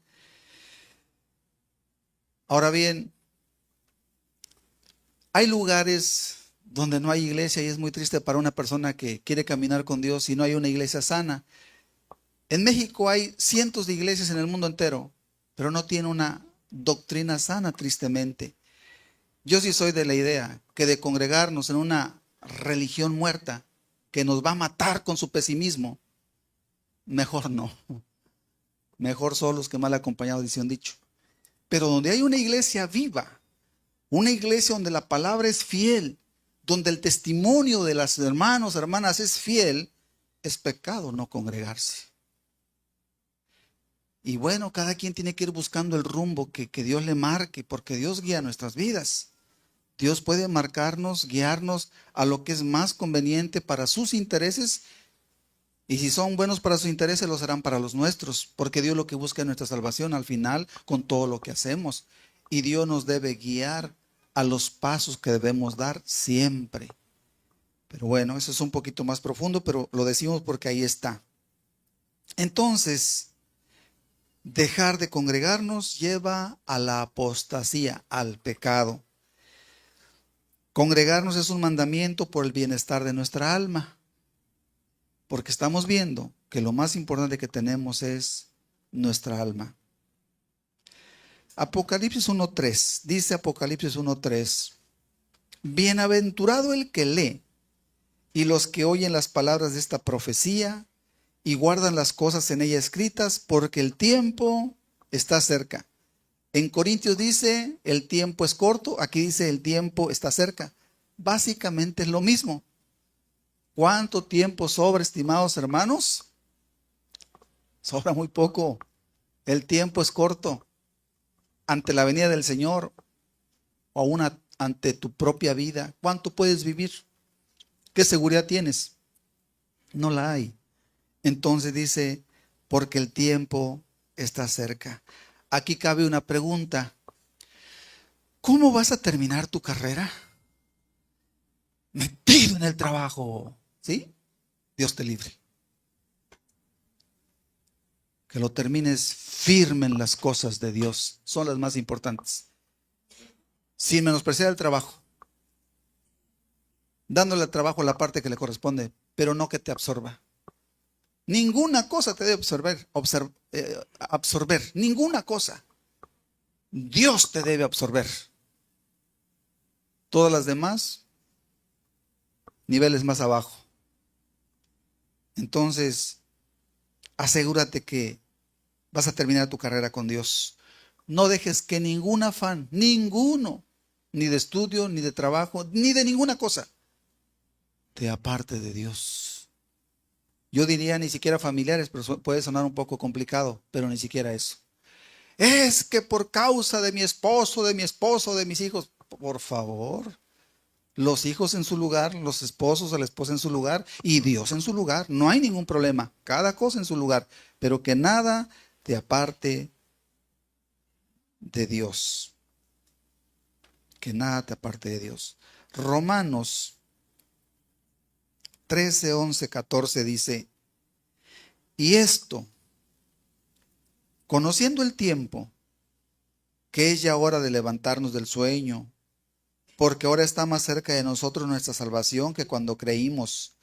Ahora bien, hay lugares donde no hay iglesia y es muy triste para una persona que quiere caminar con Dios y no hay una iglesia sana. En México hay cientos de iglesias en el mundo entero, pero no tiene una doctrina sana, tristemente. Yo sí soy de la idea que de congregarnos en una religión muerta que nos va a matar con su pesimismo, mejor no. Mejor solos que mal acompañados, dice un dicho. Pero donde hay una iglesia viva, una iglesia donde la palabra es fiel, donde el testimonio de las hermanos, hermanas es fiel, es pecado no congregarse. Y bueno, cada quien tiene que ir buscando el rumbo que Dios le marque, porque Dios guía nuestras vidas. Dios puede marcarnos, guiarnos a lo que es más conveniente para sus intereses, y si son buenos para sus intereses, los harán para los nuestros, porque Dios lo que busca es nuestra salvación al final con todo lo que hacemos. Y Dios nos debe guiar a los pasos que debemos dar siempre. Pero bueno, eso es un poquito más profundo, pero lo decimos porque ahí está. Entonces, dejar de congregarnos lleva a la apostasía, al pecado. Congregarnos es un mandamiento por el bienestar de nuestra alma, porque estamos viendo que lo más importante que tenemos es nuestra alma. Apocalipsis 1:3, dice Apocalipsis 1:3, bienaventurado el que lee y los que oyen las palabras de esta profecía y guardan las cosas en ella escritas, porque el tiempo está cerca. En Corintios dice, el tiempo es corto, aquí dice, el tiempo está cerca. Básicamente es lo mismo. ¿Cuánto tiempo sobra, estimados hermanos? Sobra muy poco. El tiempo es corto. Ante la venida del Señor o aún ante tu propia vida, ¿cuánto puedes vivir? ¿Qué seguridad tienes? No la hay. Entonces dice, porque el tiempo está cerca. Aquí cabe una pregunta. ¿Cómo vas a terminar tu carrera? Metido en el trabajo. ¿Sí? Dios te libre. que lo termines firme en las cosas de Dios. Son las más importantes. Sin menospreciar el trabajo. Dándole al trabajo la parte que le corresponde, pero no que te absorba. Ninguna cosa te debe absorber. Ninguna cosa. Dios te debe absorber. Todas las demás, niveles más abajo. Entonces, asegúrate que vas a terminar tu carrera con Dios. No dejes que ningún afán, ninguno, ni de estudio, ni de trabajo, ni de ninguna cosa, te aparte de Dios. Yo diría ni siquiera familiares, pero puede sonar un poco complicado, pero ni siquiera eso. Es que por causa de mi esposo, de mis hijos, por favor, los hijos en su lugar, los esposos o la esposa en su lugar y Dios en su lugar. No hay ningún problema, cada cosa en su lugar, pero que nada te aparte de Dios. Que nada te aparte de Dios. Romanos 13, 11, 14 dice: y esto, conociendo el tiempo, que es ya hora de levantarnos del sueño, porque ahora está más cerca de nosotros nuestra salvación que cuando creímos.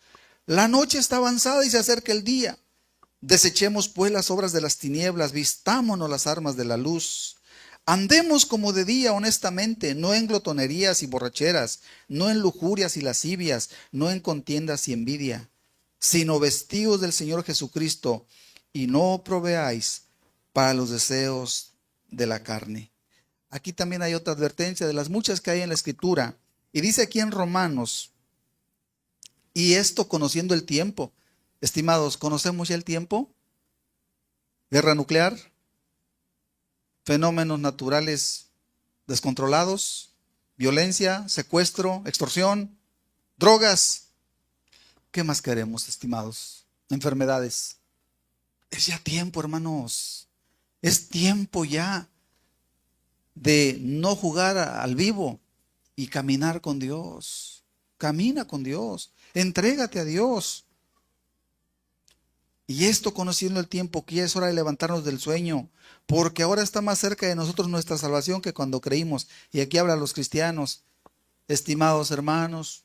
La noche está avanzada y se acerca el día. Desechemos pues las obras de las tinieblas, vistámonos las armas de la luz. Andemos como de día honestamente, no en glotonerías y borracheras, no en lujurias y lascivias, no en contiendas y envidia, sino vestidos del Señor Jesucristo, y no proveáis para los deseos de la carne. Aquí también hay otra advertencia de las muchas que hay en la Escritura. Y dice aquí en Romanos: y esto conociendo el tiempo. Estimados, ¿conocemos ya el tiempo? Guerra nuclear, fenómenos naturales descontrolados, violencia, secuestro, extorsión, drogas. ¿Qué más queremos, estimados? Enfermedades. Es ya tiempo, hermanos. Es tiempo ya de no jugar al vivo y caminar con Dios. Camina con Dios. Entrégate a Dios. Y esto conociendo el tiempo, que ya es hora de levantarnos del sueño, porque ahora está más cerca de nosotros nuestra salvación que cuando creímos. Y aquí hablan los cristianos. Estimados hermanos,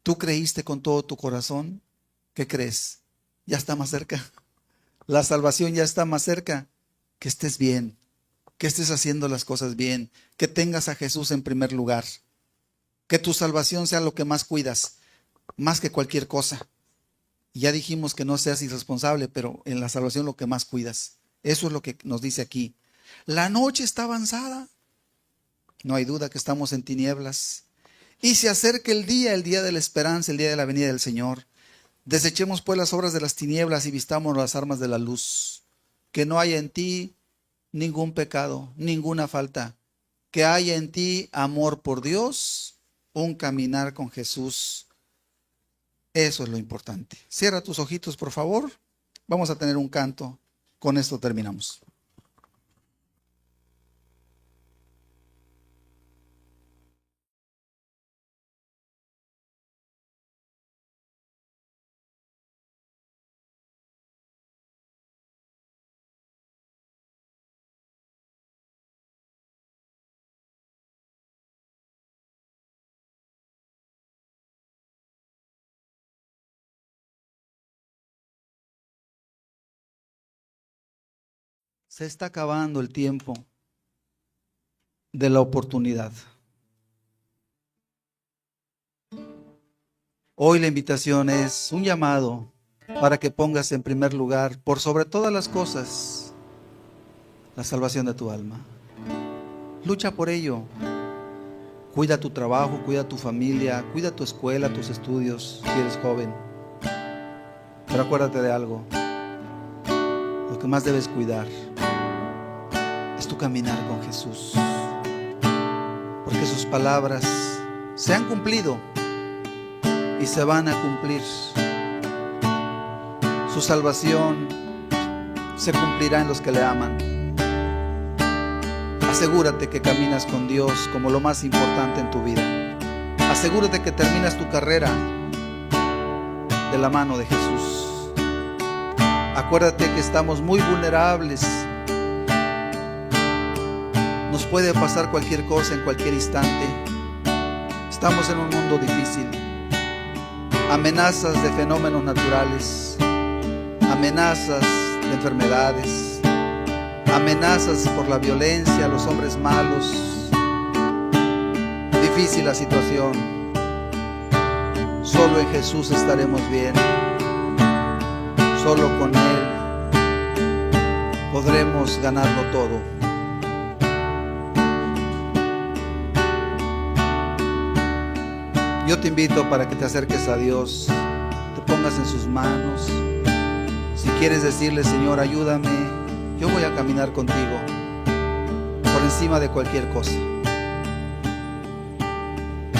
¿tú creíste con todo tu corazón? ¿Qué crees? Ya está más cerca. La salvación ya está más cerca. Que estés bien, que estés haciendo las cosas bien, que tengas a Jesús en primer lugar, que tu salvación sea lo que más cuidas, más que cualquier cosa. Y ya dijimos que no seas irresponsable, pero en la salvación lo que más cuidas. Eso es lo que nos dice aquí. La noche está avanzada. No hay duda que estamos en tinieblas. Y se acerca el día de la esperanza, el día de la venida del Señor. Desechemos pues las obras de las tinieblas y vistamos las armas de la luz. Que no haya en ti ningún pecado, ninguna falta. Que haya en ti amor por Dios, un caminar con Jesús. Eso es lo importante. Cierra tus ojitos, por favor. Vamos a tener un canto. Con esto terminamos. Se está acabando el tiempo de la oportunidad. Hoy la invitación es un llamado para que pongas en primer lugar, por sobre todas las cosas, la salvación de tu alma. Lucha por ello. Cuida tu trabajo, cuida tu familia, cuida tu escuela, tus estudios, si eres joven. Pero acuérdate de algo. Lo que más debes cuidar es tu caminar con Jesús. Porque sus palabras se han cumplido y se van a cumplir. Su salvación se cumplirá en los que le aman. Asegúrate que caminas con Dios como lo más importante en tu vida. Asegúrate que terminas tu carrera de la mano de Jesús. Acuérdate que estamos muy vulnerables. Nos puede pasar cualquier cosa en cualquier instante. Estamos en un mundo difícil. Amenazas de fenómenos naturales, amenazas de enfermedades, amenazas por la violencia, los hombres malos. Difícil la situación. Solo en Jesús estaremos bien. Solo con Él podremos ganarlo todo. Yo te invito para que te acerques a Dios, te pongas en sus manos. Si quieres decirle: Señor, ayúdame, yo voy a caminar contigo por encima de cualquier cosa.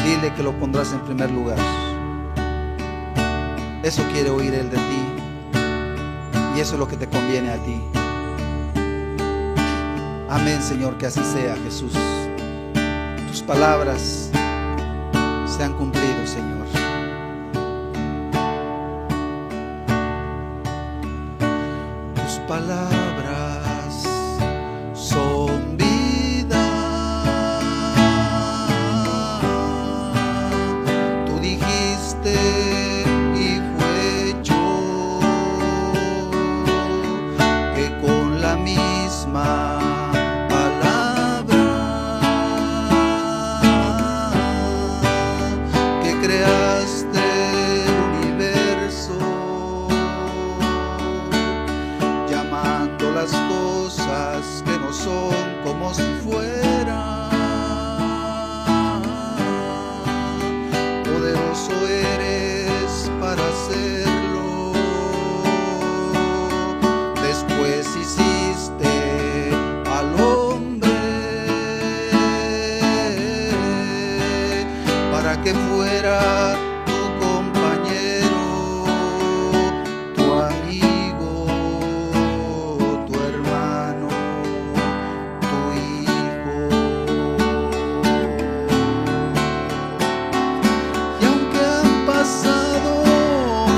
Dile que lo pondrás en primer lugar. Eso quiere oír Él de ti, y eso es lo que te conviene a ti. Amén, Señor, que así sea, Jesús. Tus palabras se han cumplido, Señor. Tus palabras son vida. Tú dijiste y fue hecho, que con la misma creaste el universo, llamando las cosas que no son como si fueran. Poderoso eres para hacerlo. Después hiciste al hombre para que fuera tu compañero, tu amigo, tu hermano, tu hijo. Y aunque han pasado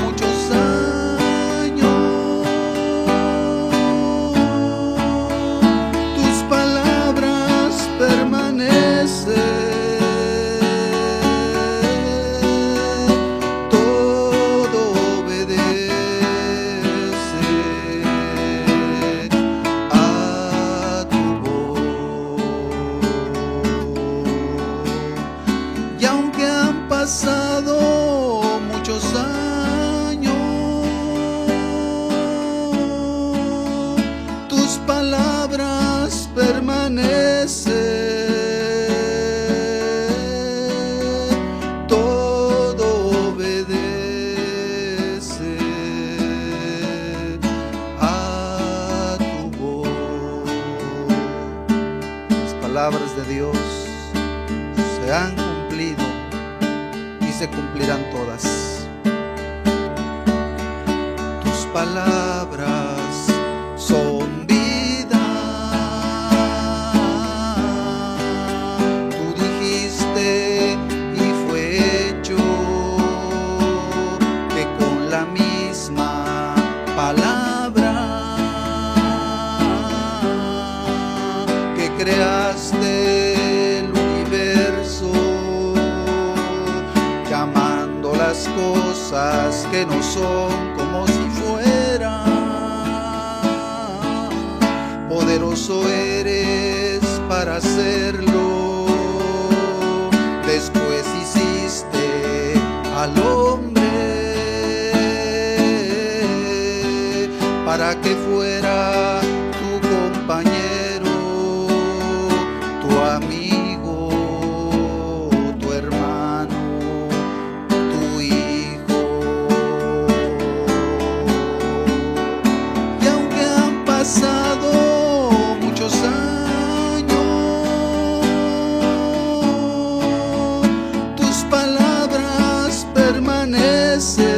muchos años, tus palabras permanecen. Pasado muchos años, tus palabras permanecen. Todo obedece a tu voz. Las palabras de Dios se han cumplido, se cumplirán todas. Tus palabras son vida. Tú dijiste y fue hecho, que con la misma palabra que creaste el universo, llamando las cosas que no son como si fueran. Poderoso eres para hacerlo. Después hiciste al hombre para que fuera tu compañero, tu amigo, tu hermano, tu hijo. Y aunque han pasado muchos años, tus palabras permanecen.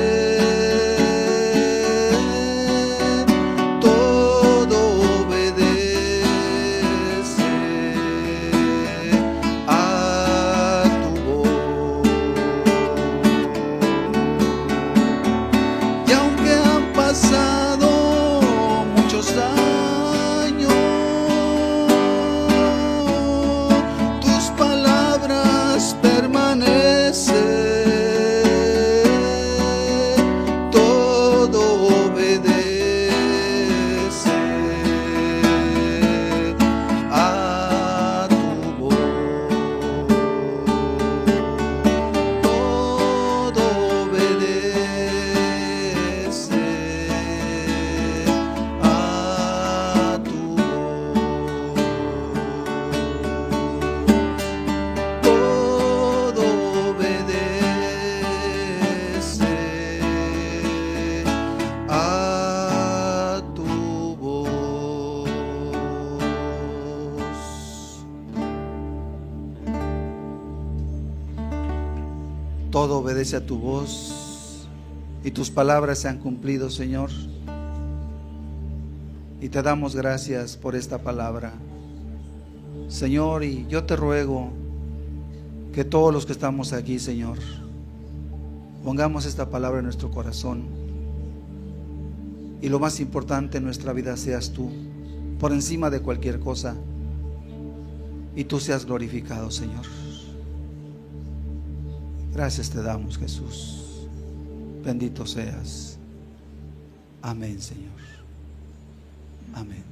Todo obedece todo obedece a tu voz y tus palabras se han cumplido, Señor. Y te damos gracias por esta palabra, Señor, y yo te ruego que todos los que estamos aquí, Señor, pongamos esta palabra en nuestro corazón, y lo más importante en nuestra vida seas tú, por encima de cualquier cosa, y tú seas glorificado, Señor. Gracias te damos, Jesús. Bendito seas. Amén, Señor. Amén.